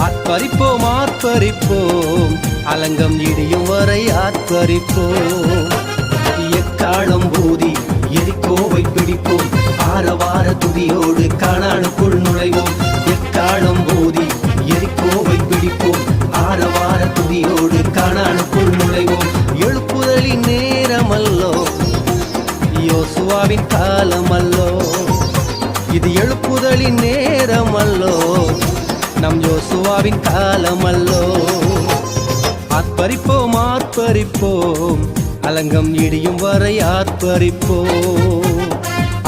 ஆர்ப்பரிப்போம் ஆர்ப்பரிப்போம் அலங்கம் இடியும் வரை ஆர்ப்பரிப்போம். எக்காலம் ஊதி எரிகோவை பிடிப்போம், ஆரவார துதியோடு கானானுக்குள் நுழைவோம். எக்காலம் ஊதி எரிகோவை பிடிப்போம், ஆரவார துதியோடு கானானுக்குள் நுழைவோம். எழுப்புதலின் நேரமல்லோ, யோசுவாவின் காலமல்லோ, இது எழுப்புதலின் நேரமல்லோ, நம் யோசுவாவின் காலமல்லோ. ஆர்ப்பரிப்போம் ஆர்ப்பரிப்போம் அலங்கம் இடியும் வரை ஆர்ப்பரிப்போம்.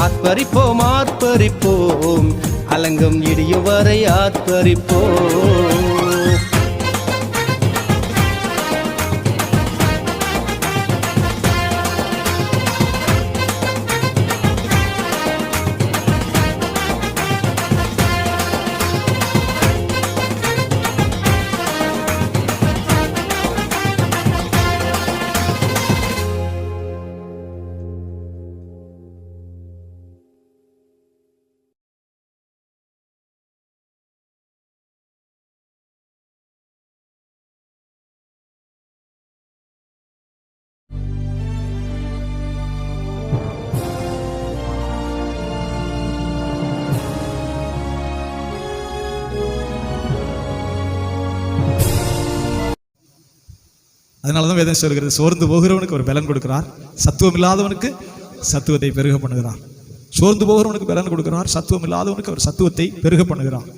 ஆர்ப்பரிப்போம் ஆர்ப்பரிப்போம் அலங்கம் இடியும் வரை ஆர்ப்பரிப்போம். அதனாலதான் வேதம் சொல்கிறது, சோர்ந்து போகிறவனுக்கு ஒரு பலன் கொடுக்கிறார், சத்துவம் இல்லாதவனுக்கு சத்துவத்தை பெருக பண்ணுகிறார். சோர்ந்து போகிறவனுக்கு பலன் கொடுக்கிறார், சத்துவம் இல்லாதவனுக்கு அவர் சத்துவத்தை பெருக பண்ணுகிறார்.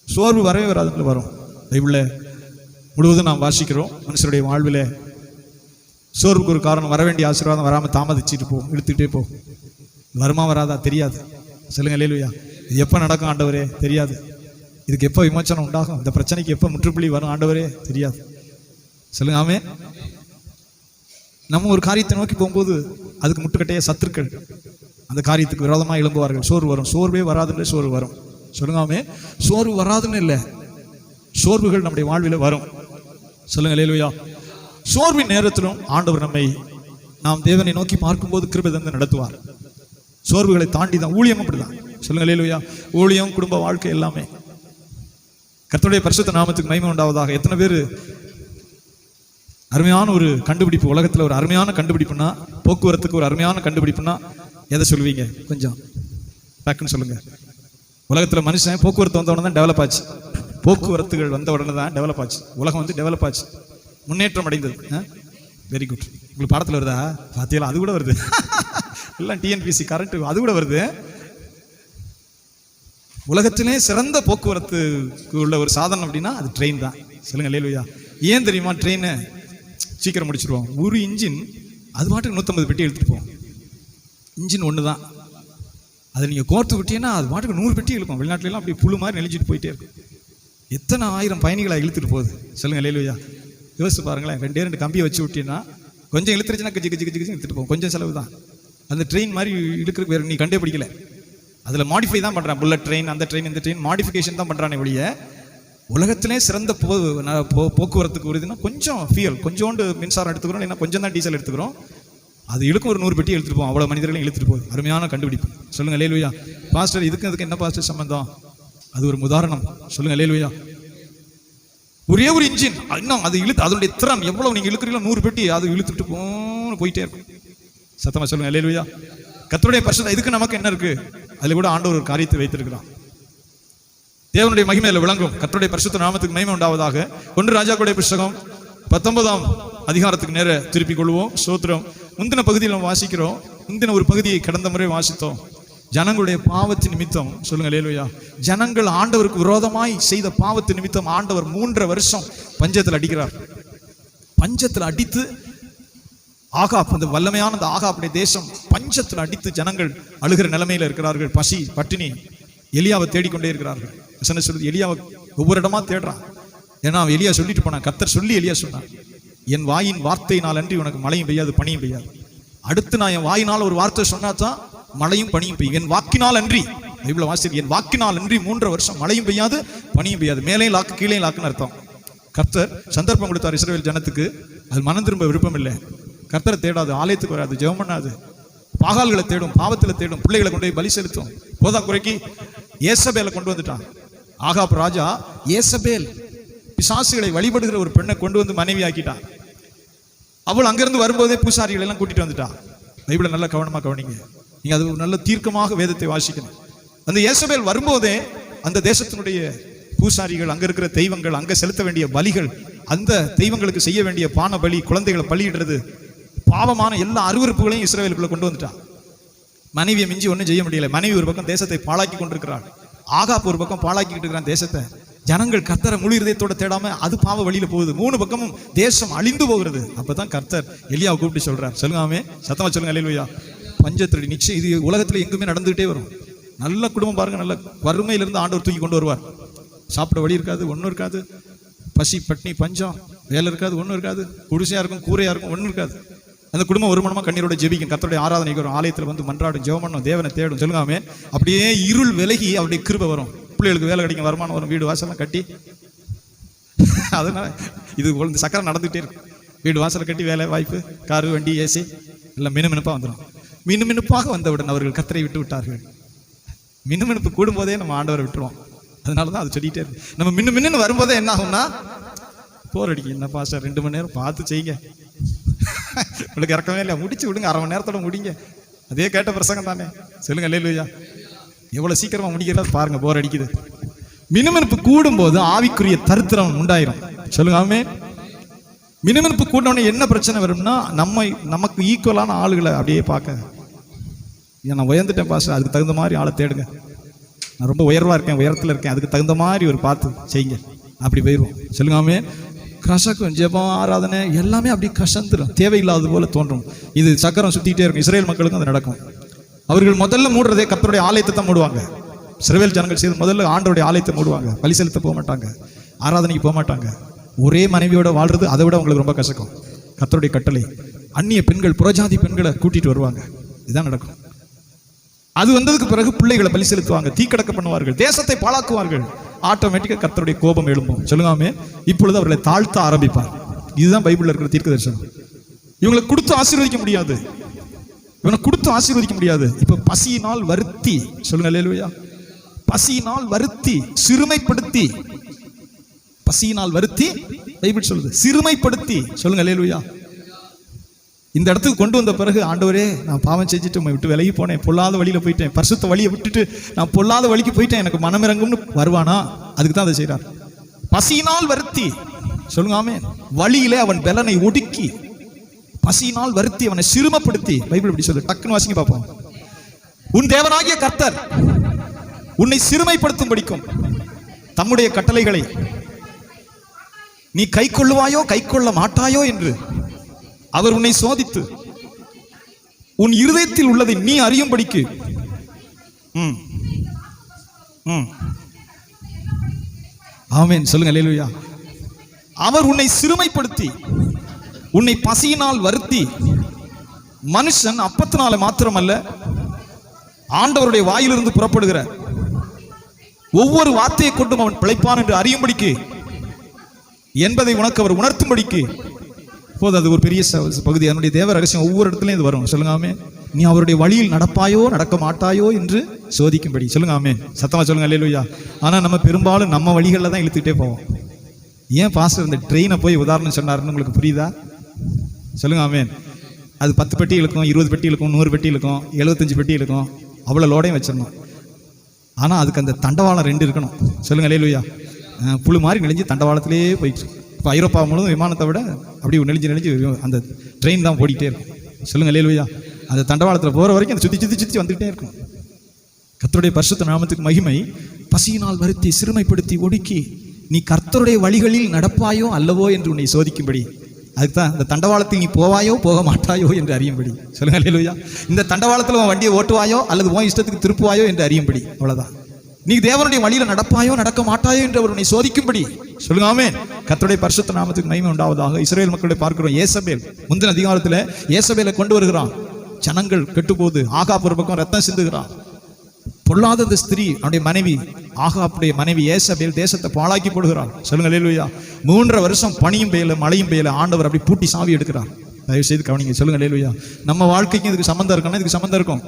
சோர்வு வரவே வராதுன்னு வரும். பைபிள்ல முழுவதும் நாம் வாசிக்கிறோம். மனுஷருடைய வாழ்வில் சோர்வுக்கு ஒரு காரணம், வர வேண்டிய ஆசீர்வாதம் வராமல் தாமதிச்சுட்டு போகும், இழுத்துக்கிட்டே போகும். வருமா வராதா தெரியாது. சொல்லுங்க அல்லேலூயா. இது எப்போ நடக்கும் ஆண்டவரே தெரியாது. இதுக்கு எப்போ விமோசனம் உண்டாகும், இந்த பிரச்சனைக்கு எப்போ முற்றுப்புள்ளி வரும் ஆண்டவரே தெரியாது. சொல்லுங்க ஆமே. நம்ம ஒரு காரியத்தை நோக்கி போகும்போது அதுக்கு முட்டுக்கட்டைய சத்துருக்கள் அந்த காரியத்துக்கு விரோதமாக எழும்புவார்கள். சோர்வு வரும். சோர்வே வராதுன்னு சோர்வு வரும். சொல்லுங்க ஆமே. சோர்வு வராதுன்னு இல்லை, சோர்வுகள் நம்முடைய வாழ்வில் வரும். சொல்லுங்க அல்லேலூயா. சோர்வின் நேரத்திலும் ஆண்டவர் நாம் தேவனை நோக்கி பார்க்கும்போது கிருபை தந்து நடத்துவார். சோர்வுகளை தாண்டி தான் ஊழியம் அப்படிதான். சொல்லுங்க அல்லேலூயா. ஊழியம், குடும்ப வாழ்க்கை எல்லாமே கர்த்தருடைய பரிசுத்த நாமத்துக்கு மகிமை உண்டாவதாக. எத்தனை பேர் அருமையான ஒரு கண்டுபிடிப்பு, உலகத்தில் ஒரு அருமையான கண்டுபிடிப்புனா, போக்குவரத்துக்கு ஒரு அருமையான கண்டுபிடிப்புனா எதை சொல்லுவீங்க? கொஞ்சம் டக்குன்னு சொல்லுங்க. உலகத்தில் மனுஷன் போக்குவரத்து வந்த உடனே தான் டெவலப் ஆச்சு. போக்குவரத்துகள் வந்த உடனே தான் டெவலப் ஆச்சு. உலகம் வந்து டெவலப் ஆச்சு, முன்னேற்றம் அடைந்தது. Very good. உங்களுக்கு பாடத்தில் வருதா? பார்த்தீங்களா? அது கூட வருது. எல்லாம் டிஎன்பிசி கரண்ட் அது கூட வருது. உலகத்திலே சிறந்த போக்குவரத்துக்கு உள்ள ஒரு சாதனம் அப்படின்னா அது ட்ரெயின் தான். சொல்லுங்க அல்லேலூயா. ஏன் தெரியுமா? ட்ரெயின் சீக்கிரம் முடிச்சிருவோம். ஒரு இன்ஜின் அது பாட்டுக்கு 150 பெட்டி எடுத்துட்டு போவோம். இன்ஜின் ஒன்று தான். அதை நீங்கள் கோர்த்து விட்டீங்கன்னா அது பாட்டுக்கு 100 பெட்டி இழுக்கும். வெளிநாட்டிலாம் அப்படி புழு மாதிரி நெளிஞ்சிட்டு போயிட்டே இருக்கும். எத்தனை ஆயிரம் பயணிகளை இழுத்துட்டு போகுது. சொல்லுங்க அல்லேலூயா. யோசிச்சு பாருங்களேன். 2 கம்பியை வச்சு விட்டீங்கன்னா கொஞ்சம் இழுத்துருச்சுன்னா கஜி கஜி கஜி இழுத்துட்டு போகும். கொஞ்சம் செலவு தான். அந்த ட்ரெயின் மாதிரி இழுக்கிறதுக்கு வேறு நீ கண்டே பிடிக்கல. அதில் மாடிஃபை தான் பண்ணுறான். புல்லட் ட்ரெயின், அந்த ட்ரெயின், இந்த ட்ரெயின் மாடிஃபிகேஷன் தான் பண்ணுறானே ஒழிய உலகத்திலே சிறந்த போக்குவரத்துக்கு வருதுன்னா கொஞ்சம் ஃபியல், கொஞ்சோண்டு மின்சாரம் எடுத்துக்கிறோம், இல்லைன்னா கொஞ்சம் தான் டீசல் எடுத்துக்கிறோம். அது இழுக்கும். ஒரு 100 பெட்டி எடுத்துட்டு போவோம். அவ்வளோ மனிதர்களையும் இழுத்துட்டு போகுது. அருமையான கண்டுபிடிப்பு. சொல்லுங்க அல்லேலூயா. பாஸ்டர் இதுக்கு என்ன பாஸ்டர் சம்பந்தம்? அது ஒரு உதாரணம். சொல்லுங்க அல்லேலூயா. ஒரே ஒரு இன்ஜின் இன்னும் அது இழுத்து அதனுடைய திறன் எவ்வளவு நீங்க இழுக்கிறீங்களோ 100 பெட்டி அது இழுத்துட்டு போயிட்டே இருக்கும். சத்தமா சொல்லுங்க அல்லேலூயா. கர்த்தருடைய பரிசுத்தம். இதுக்கு நமக்கு என்ன இருக்கு? அதுல கூட ஆண்டவர் ஒரு காரியத்தை வைத்திருக்கிறான். தேவனுடைய மகிமையில விளங்கும். கர்த்தருடைய பரிசுத்த நாமத்துக்கு மகிமை உண்டாவதாக. 1 ராஜாக்களுடைய புத்தகம் 19ஆம் அதிகாரத்துக்கு நேர திருப்பிக் கொள்வோம். ஸ்தோத்திரம். முந்தின பகுதியில் நம்ம வாசிக்கிறோம். முந்தின ஒரு பகுதியை கடந்த முறை வாசித்தோம். ஜனங்களுடைய பாவத்தின் நிமித்தம். சொல்லுங்க அல்லேலூயா. ஜனங்கள் ஆண்டவருக்கு விரோதமாய் செய்த பாவத்தின் நிமித்தம் ஆண்டவர் 3 வருஷம் பஞ்சத்தில் அடிக்கிறார். பஞ்சத்தில் அடித்து ஆகாப், அந்த வல்லமையான அந்த ஆகாப்புடைய தேசம் பஞ்சத்தில் அடித்து ஜனங்கள் அழுகிற நிலைமையில இருக்கிறார்கள். பசி, பட்டினி. எலியாவை தேடிக்கொண்டே இருக்கிறார்கள். சொல்லுது, எலியாவை ஒவ்வொரு இடமா தேடுறான். ஏன்னா அவன் எலியா சொல்லிட்டு போனான். கர்த்தர் சொல்லி எலியா சொன்னான், என் வாயின் வார்த்தையினால் அன்றி உனக்கு மழையும் பெய்யாது, பனியும் பெய்யாது. அடுத்து நான் என் வாயினால் ஒரு வார்த்தை சொன்னாதான் மழையும் பனியும் பெய்யும். என் வாக்கினால் அன்றி, பைபிள்ல வாசித்து, என் வாக்கினால் அன்றி 3 வருஷம் மழையும் பெய்யாது, பனியும் பெய்யாது. மேலே லாக்கு கீழே லாக்குன்னு அர்த்தம். கர்த்தர் சந்தர்ப்பம் கொடுத்தார் இஸ்ரவேல் ஜனத்துக்கு. அது மனம் திரும்ப விருப்பம் இல்லை. கர்த்தரை தேடாது, ஆலயத்துக்கு வராது, ஜெபம் பண்ணாது, பாகால்களை தேடும், பாவத்தில் தேடும், பிள்ளைகளை கொண்டு போய் பலி செலுத்தும். போதா குறைக்கு ஏசபேலை கொண்டு வந்துட்டான். ஆகாப் ராஜா ஏசபேல் பிசாசுகளை வழிபடுகிற ஒரு பெண்ணை கொண்டு வந்து மனைவி ஆக்கிட்டான். அவள் அங்கிருந்து வரும்போதே பூசாரிகள் எல்லாம் கூட்டிட்டு வந்துட்டா. பைபிளை நல்ல கவனமா கவனிங்க. நீங்க அது நல்ல தீர்க்கமாக வேதத்தை வாசிக்கணும். அந்த ஏசபேல் வரும்போதே அந்த தேசத்தினுடைய பூசாரிகள், அங்க இருக்கிற தெய்வங்கள், அங்க செலுத்த வேண்டிய பலிகள், அந்த தெய்வங்களுக்கு செய்ய வேண்டிய பான பலி, குழந்தைகளை பலியிடுறது, பாவமான எல்லா அருவருப்புகளையும் இஸ்ரவேலுக்குள்ள கொண்டு வந்துட்டான். மனைவியை மிஞ்சி ஒன்றும் செய்ய முடியல. மனைவி ஒரு பக்கம் தேசத்தை பாழாக்கி கொண்டிருக்கிறாள். ஆகாப் ஒரு பக்கம் பாழாக்கிட்டு இருக்கிறான் தேசத்தை. ஜனங்கள் கர்த்தரை முழு இதயத்தோட தேடாம அது பாவ வழியில போகுது. 3 பக்கமும் தேசம் அழிந்து போகிறது. அப்பதான் கர்த்தர் எலியாவை கூப்பிட்டு சொல்றார். சொல்லுங்க சத்தமா சொல்லுங்க அல்லேலூயா. பஞ்சத்திரடி நிச்சயம் இது உலகத்துல எங்குமே நடந்துகிட்டே வரும். நல்ல குடும்பம் பாருங்க, நல்ல வறுமையிலிருந்து ஆண்டவர் தூக்கி கொண்டு வருவார். சாப்பிட வழி இருக்காது, ஒன்றும் இருக்காது. பசி பட்னி பஞ்சம், வேலை இருக்காது, ஒன்றும் இருக்காது. குடிசையா இருக்கும், கூரையா இருக்கும், ஒன்றும் இருக்காது. அந்த குடும்பம் ஒரு மனமா கண்ணீரோட ஜெபிக்கும். கர்த்தருடைய ஆராதனைக்கு வரும், ஆலயத்தில் வந்து மன்றாடும், ஜெபம் பண்ணும், தேவனை தேடும். சொல்லுங்க. அப்படியே இருள் விலகி அவருடைய கிருபை வரும். பிள்ளைகளுக்கு வேலை கிடைக்கும், வருமானம் வரும், வீடு வாசலாம் கட்டி. அதனால இது இந்த சக்கரம் நடந்துகிட்டே இருக்கு. வீடு வாசலை கட்டி, வேலை வாய்ப்பு, காரு வண்டி ஏசி எல்லாம் மினுமினுப்பா வந்துடும். மினுமினுப்பாக வந்தவுடன் அவர்கள் கர்த்தரை விட்டு விட்டார்கள். மினுமினுப்பு கூடும் போதே நம்ம ஆண்டவரை விட்டுருவோம். அதனாலதான் அது சொல்லிட்டே இருக்கு. நம்ம மின்னு வரும்போதே என்ன ஆகும்னா, போர் அடிக்கும். என்ன பாஸ்டர் 2 மணி நேரம் பார்த்து செய்யுங்க, உங்களுக்கு இறக்கமே இல்லை, முடிச்சு விடுங்க, 1/2 மணி நேரத்தோட முடிங்க. அதே கேட்ட பிரசங்கம் தானே. சொல்லுங்க அல்லேலூயா. எவ்வளவு சீக்கிரமா முடிக்கிறது பாருங்க. போர் அடிக்குது. மினுமினுப்பு கூடும் போது ஆவிக்குரிய தரித்திரம் உண்டாயிரும். சொல்லுங்க ஆமென். மினுமினுப்பு கூடனே என்ன பிரச்சனை வரும்னா, நமக்கு ஈக்குவலான ஆளுகளை அப்படியே பார்க்க, நான் உயர்ந்துட்டேன் பாஸ்டர், அதுக்கு தகுந்த மாதிரி ஆளை தேடுங்க. நான் ரொம்ப உயர்வா இருக்கேன், உயரத்தில் இருக்கேன், அதுக்கு தகுந்த மாதிரி ஒரு பார்த்து செய்யுங்க. அப்படி போயிடுவோம். சொல்லுங்க ஆமென். கசக்கும் ஜெபம், ஆராதனை எல்லாமே அப்படி கசந்துடும், தேவையில்லாதது போல தோன்றும். இது சக்கரம் சுத்திட்டே இருக்கும். இஸ்ரேல் மக்களுக்கும் அது நடக்கும். அவர்கள் முதல்ல மூடுறதே கர்த்தருடைய ஆலயத்தை தான் மூடுவாங்க. இஸ்ரவேல் ஜனங்கள் செய்து முதல்ல ஆண்டவருடைய ஆலயத்தை மூடுவாங்க. பலி செலுத்த போக மாட்டாங்க, ஆராதனைக்கு போக மாட்டாங்க. ஒரே மனைவியோட வாழ்றது அதை விட அவங்களுக்கு ரொம்ப கசக்கும். கர்த்தருடைய கட்டளை. அந்நிய பெண்கள், புறஜாதி பெண்களை கூட்டிட்டு வருவாங்க. இதுதான் நடக்கும். அது வந்ததுக்கு பிறகு பிள்ளைகளை பலி செலுத்துவாங்க, தீக்கடக்க பண்ணுவார்கள், தேசத்தை பாழாக்குவார்கள். ஆட்டோமேட்டிக்கா கர்த்தருடைய கோபம் எழும்பும். சொல்லுங்க. இப்பொழுது அவர்களை தாழ்த்த ஆரம்பிப்பார். இதுதான் பைபிள்ல இருக்கிற தீர்க்க தரிசனம். இவங்களை கொடுத்து ஆசீர்வதிக்க முடியாது, இவனை கொடுத்து ஆசீர்வதிக்க முடியாது. இப்ப பசியினால் வருத்தி, சொல்லுங்க அல்லேலூயா. பசியினால் வருத்தி, சிறுமைப்படுத்தி, பசியினால் வருத்தி பைபிள் சொல்லுது, சிறுமைப்படுத்தி. சொல்லுங்க அல்லேலூயா. இந்த இடத்துக்கு கொண்டு வந்த பிறகு, ஆண்டவரே நான் பாவம் செஞ்சுட்டு உம்மை விட்டு விலகி போனேன், பொல்லாத வழியில போயிட்டேன், பரிசுத்த வழியை விட்டுட்டு நான் பொல்லாத வழிக்கு போயிட்டேன், எனக்கு மனமிறங்கும்னு வருவானா? அதுக்கு தான் அதை செய்றார். பசியினால் வருத்தி. சொல்லுங்க ஆமென். வழியிலே அவன் பலனை ஒடுக்கி, பசியினால் வருத்தி அவனை சிறுமப்படுத்தி. பைபிள் இப்படி சொல்லு, டக்குன்னு வாசிங்க பார்ப்போம். உன் தேவனாகிய கர்த்தர் உன்னை சிறுமைப்படுத்தும் படிக்கும் தம்முடைய கட்டளைகளை நீ கை கொள்ளுவாயோ கை கொள்ள மாட்டாயோ என்று அவர் உன்னை சோதித்து உன் இருதயத்தில் உள்ளதை நீ அறியும்படிக்கு ஆமென். சொல்லுங்க அல்லேலூயா. அவர் உன்னை சிறுமைப்படுத்தி, உன்னை பசியினால் வருத்தி. மனுஷன் அப்பத்தினால மாத்திரமல்ல, ஆண்டவருடைய வாயிலிருந்து புறப்படுகிற ஒவ்வொரு வார்த்தையை கொண்டும் அவன் பிழைப்பான் என்று அறியும்படிக்கு என்பதை உனக்கு அவர் உணர்த்தும்படிக்கு. போது அது ஒரு பெரிய பகுதி. அதனுடைய தேவ ரகசியம் ஒவ்வொரு இடத்துலையும் இது வரும். சொல்லுங்க ஆமென். நீ அவருடைய வழியில் நடப்பாயோ நடக்க மாட்டாயோ என்று சோதிக்கும்படி. சொல்லுங்க ஆமென். சத்தமா சொல்லுங்க அல்லேலூயா. ஆனா நம்ம பெரும்பாலும் நம்ம வழிகளில் தான் இழுத்துக்கிட்டே போவோம். ஏன் பாஸ்டர் இந்த ட்ரெயினை போய் உதாரணம் சொன்னாருன்னு உங்களுக்கு புரியுதா? சொல்லுங்க ஆமென். அது 10 பெட்டி இழுக்கும், 20 பெட்டி இழுக்கும், 100 பெட்டி இழுக்கும், 75 பெட்டி இழுக்கும், அவ்வளோ லோடையும் வச்சிடணும். ஆனால் அதுக்கு அந்த தண்டவாளம் 2 இருக்கணும். சொல்லுங்க அல்லேலூயா. புழு மாதிரி நெளிஞ்சு தண்டவாளத்திலே போயிட்டு, இப்போ ஐரோப்பா முழுவதும் விமானத்தை விட அப்படி நெளிஞ்சு அந்த ட்ரெயின் தான் ஓடிக்கிட்டே இருக்கும். சொல்லுங்க அல்லேலூயா. அந்த தண்டவாளத்தில் போகிற வரைக்கும் அந்த சுற்றி வந்துகிட்டே இருக்கும். கர்த்தருடைய பரிசுத்த நாமத்துக்கு மகிமை. பசியினால் வருத்தி, சிறுமைப்படுத்தி, ஒடுக்கி, நீ கர்த்தருடைய வழிகளில் நடப்பாயோ அல்லவோ என்று உன்னை சோதிக்கும்படி. அதுதான் இந்த தண்டவாளத்தில் நீ போவாயோ போக மாட்டாயோ என்று அறியும்படி. சொல்லுங்க அல்லேலூயா. இந்த தண்டவாளத்தில் உன் வண்டியை ஓட்டுவாயோ அல்லது உன் இஷ்டத்துக்கு திருப்புவாயோ என்று அறியும்படி. அவ்வளவுதான். நீ தேவனுடைய வழியில நடப்பாயோ நடக்க மாட்டாயோ என்று அவர் உன்னை சோதிக்கும்படி. சொல்லுங்க ஆமென். கர்த்தருடைய பரிசுத்த நாமத்துக்கு மகிமை உண்டாவதாக. இஸ்ரவேல் மக்களை பார்க்கிறோம். ஏசபேல் முந்தின அதிகாரத்தில் ஏசபேலை கொண்டு வருகிறான். ஜனங்கள் கெட்டுப்போது, ஆகாப் ஒரு பக்கம் ரத்தம் சிந்துகிறான். பொல்லாத அந்த ஸ்திரீ, அவனுடைய மனைவி, ஆகாப்புடைய மனைவி ஏசபேல் தேசத்தை பாழாக்கி போடுகிறாள். சொல்லுங்க அல்லேலூயா. 3.5 வருஷம் பனியும் பெய்யல, மழையும் பெய்யல. ஆண்டவர் அப்படி பூட்டி சாவி எடுக்கிறார். தயவு செய்து கவனிங்க. சொல்லுங்க அல்லேலூயா. நம்ம வாழ்க்கைக்கும் இதுக்கு சம்பந்தம் இருக்குன்னா இதுக்கு சம்பந்தம் இருக்கும்.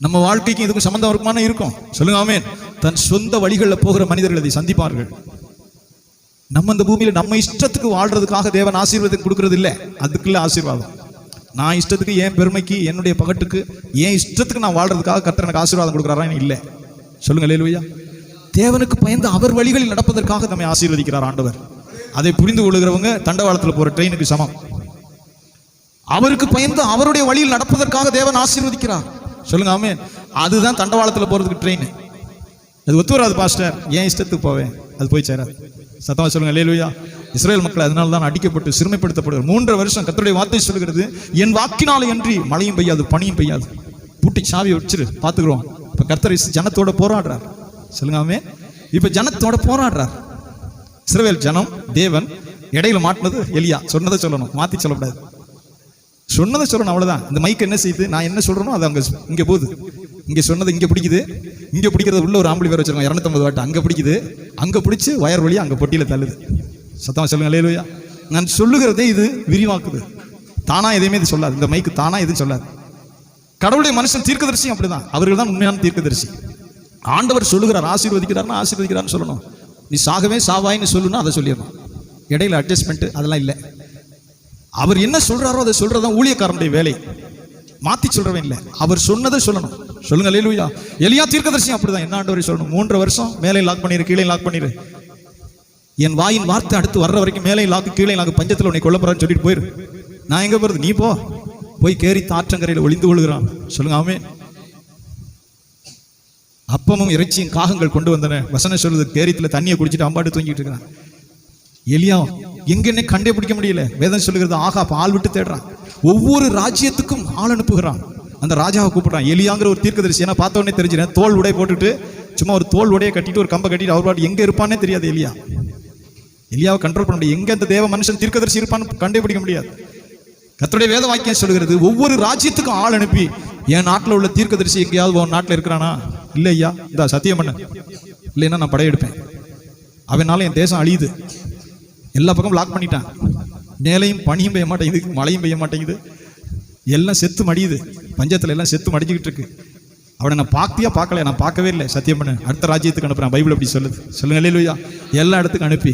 நம்ம வாழ்க்கைக்கும் இதுக்கு சம்பந்தம் இருக்குமானா இருக்கும். சொல்லுங்க ஆமென். தன் சொந்த வழிகளில் போகிற மனிதர்கள் அதை சந்திப்பார்கள். நம்ம இந்த பூமியில நம்ம இஷ்டத்துக்கு வாழ்றதுக்காக தேவன் ஆசீர்வாதம் கொடுக்கறது இல்லை. அதுக்குள்ள ஆசீர்வாதம் நான் இஷ்டத்துக்கு, என் பெருமைக்கு, என்னுடைய பகட்டுக்கு, என் இஷ்டத்துக்கு நான் வாழ்றதுக்காக கர்த்தர் எனக்கு ஆசீர்வாதம் கொடுக்குறாரா? இல்லை. சொல்லுங்க அல்லேலூயா. தேவனுக்கு பயந்து அவர் வழிகளில் நடப்பதற்காக நம்மை ஆசீர்வதிக்கிறார் ஆண்டவர். அதை புரிந்து கொள்கிறவங்க தண்டவாளத்தில் போற ட்ரெயினுக்கு சமம். அவருக்கு பயந்து அவருடைய வழியில் நடப்பதற்காக தேவன் ஆசீர்வதிக்கிறார். சொல்லுங்க ஆமென். அதுதான் தண்டவாளத்தில் போறதுக்கு ட்ரெயின். அது ஒத்து வராது பாஸ்டர், ஏன் இஷ்டத்துக்கு போவேன், அது போய் சேராது. சத்தமா சொல்லுங்க அல்லேலூயா. இஸ்ரவேல் மக்கள் அதனால தான் அடிக்கப்பட்டு சிறுமைப்படுத்தப்படுவார். 3 வருஷம் கர்த்தருடைய வார்த்தை சொல்கிறது, என் வாக்கினாலே அன்றி மழையும் பெய்யாது பனியும் பெய்யாது. பூட்டி சாவி வச்சிரு, பார்த்துக்கிறோம். இப்ப கர்த்தர் ஜனத்தோட போராடுறார். சொல்லுங்க ஆமென். இப்ப ஜனத்தோட போராடுறார். இஸ்ரவேல் ஜனம், தேவன் இடையில மாட்டினது எலியா. சொன்னதை சொல்லணும், மாத்தி சொல்லக்கூடாது. சொன்னதை சொல்லணும், அவ்வளவுதான். இந்த மைக் என்ன செய்யுது, நான் என்ன சொல்றேனோ அது அங்க இங்க போகுது. இங்க சொன்னது இங்க பிடிக்குது, இங்க பிடிக்கிறது உள்ள ஒரு ஆம்பளி வேற வச்சிருக்கோம் 250 வாட், அங்க பிடிக்குது, அங்க பிடிச்சு வயர் வழியா அங்க பொட்டியில தள்ளுது. சத்தமா சொல்லுங்க அல்லேலூயா. நான் சொல்லுகிறதே இது விரிவாக்குது. தானா எதையுமே இது சொல்லாது. இந்த மைக்கு தானா எதுவும் சொல்லாது. கடவுளுடைய மனுஷன் தீர்க்கதரிசி அப்படிதான். அவர்கள் தான் உண்மையான தீர்க்கதரிசி. ஆண்டவர் சொல்லுகிறார், ஆசீர்வதிக்கிறார்னா ஆசீர்வதிக்கிறார்னு சொல்லணும். நீ சாகவே சாவாயின்னு சொல்லுன்னா அதை சொல்லிடணும். இடையில அட்ஜஸ்ட்மெண்ட் அதெல்லாம் இல்லை. அவர் என்ன சொல்றாரோ அதை சொல்றதான் ஊழியக்காரனுடைய வேலை. மாத்தி சொல்றவன் இல்லை, அவர் சொன்னதை சொல்லணும். சொல்லுங்க அல்லேலூயா. எலியா தீர்க்கதரிசி அப்படிதான். என்ன ஆண்டவரை சொல்லணும், 3 வருஷம் மேலே லாக் பண்ணிரு, கீழே லாக் பண்ணிரு. என் வாயின் வார்த்தை அடுத்து வர்ற வரைக்கும் மேலே லாக்கு கீழே லாக்கு, பஞ்சத்தில் உன்னை கொல்ல போறான்னு சொல்லிட்டு போயிரு. நான் எங்க போறது, நீ போ. போய் கேரி ஆற்றங்கரையில் ஒளிந்து கொள்கிறான். சொல்லுங்க ஆமென். அப்பமும் இறைச்சியும் காகங்கள் கொண்டு வந்தன. வசனம் சொல்லுது, கேரித்துல தண்ணியை குடிச்சிட்டு அம்பாட்டு தூங்கிட்டு இருக்கிறான். எலியா எங்கன்னே கண்டே பிடிக்க முடியல. வேதம் சொல்லுகிறது, ஆகா ஆள் விட்டு தேடுறான். ஒவ்வொரு ராஜ்யத்துக்கும் ஆள் அனுப்புகிறான். அந்த ராஜாவை கூப்பிடுறான். எலியாங்கிற ஒரு தீர்க்கதரிசி. ஏன்னா பார்த்த உடனே தெரிஞ்சிடும். தோல் உடைய போட்டுட்டு, சும்மா ஒரு தோல் உடைய கட்டிட்டு ஒரு கம்பை கட்டிட்டு அவர் பாட்டு எங்க இருப்பானே தெரியாது. எலியாவை கண்ட்ரோல் பண்ண முடியாது. எங்க அந்த தேவ மனுஷன் தீர்க்கதரிசி இருப்பான்னு கண்டுபிடிக்க முடியாது. கர்த்தருடைய வேத வாக்கியம் சொல்கிறது, ஒவ்வொரு ராஜ்யத்துக்கும் ஆள் அனுப்பி, என் நாட்டில் உள்ள தீர்க்கதரிசி எங்கேயாவது உன் நாட்டில் இருக்கிறானா? இல்லை ஐயா, இந்த சத்தியம் பண்ண, இல்லைன்னா நான் படையெடுப்பேன். அவனால என் தேசம் அழியுது. எல்லா பக்கம் லாக் பண்ணிட்டான். மேலையும் பனியும் பெய்ய மாட்டேங்குது, மழையும் பெய்ய மாட்டேங்குது, எல்லாம் செத்து மடியுது. பஞ்சத்தில் எல்லாம் செத்து மடிஞ்சுக்கிட்டு இருக்கு. அவனை நான் பார்த்தியா பார்க்கல, நான் பார்க்கவே இல்லை. சத்தியம் பண்ண, அடுத்த ராஜ்யத்துக்கு அனுப்புறேன். பைபிள் அப்படி சொல்லுது. சொல்லுங்க அல்லேலூயா. எல்லா இடத்துக்கும் அனுப்பி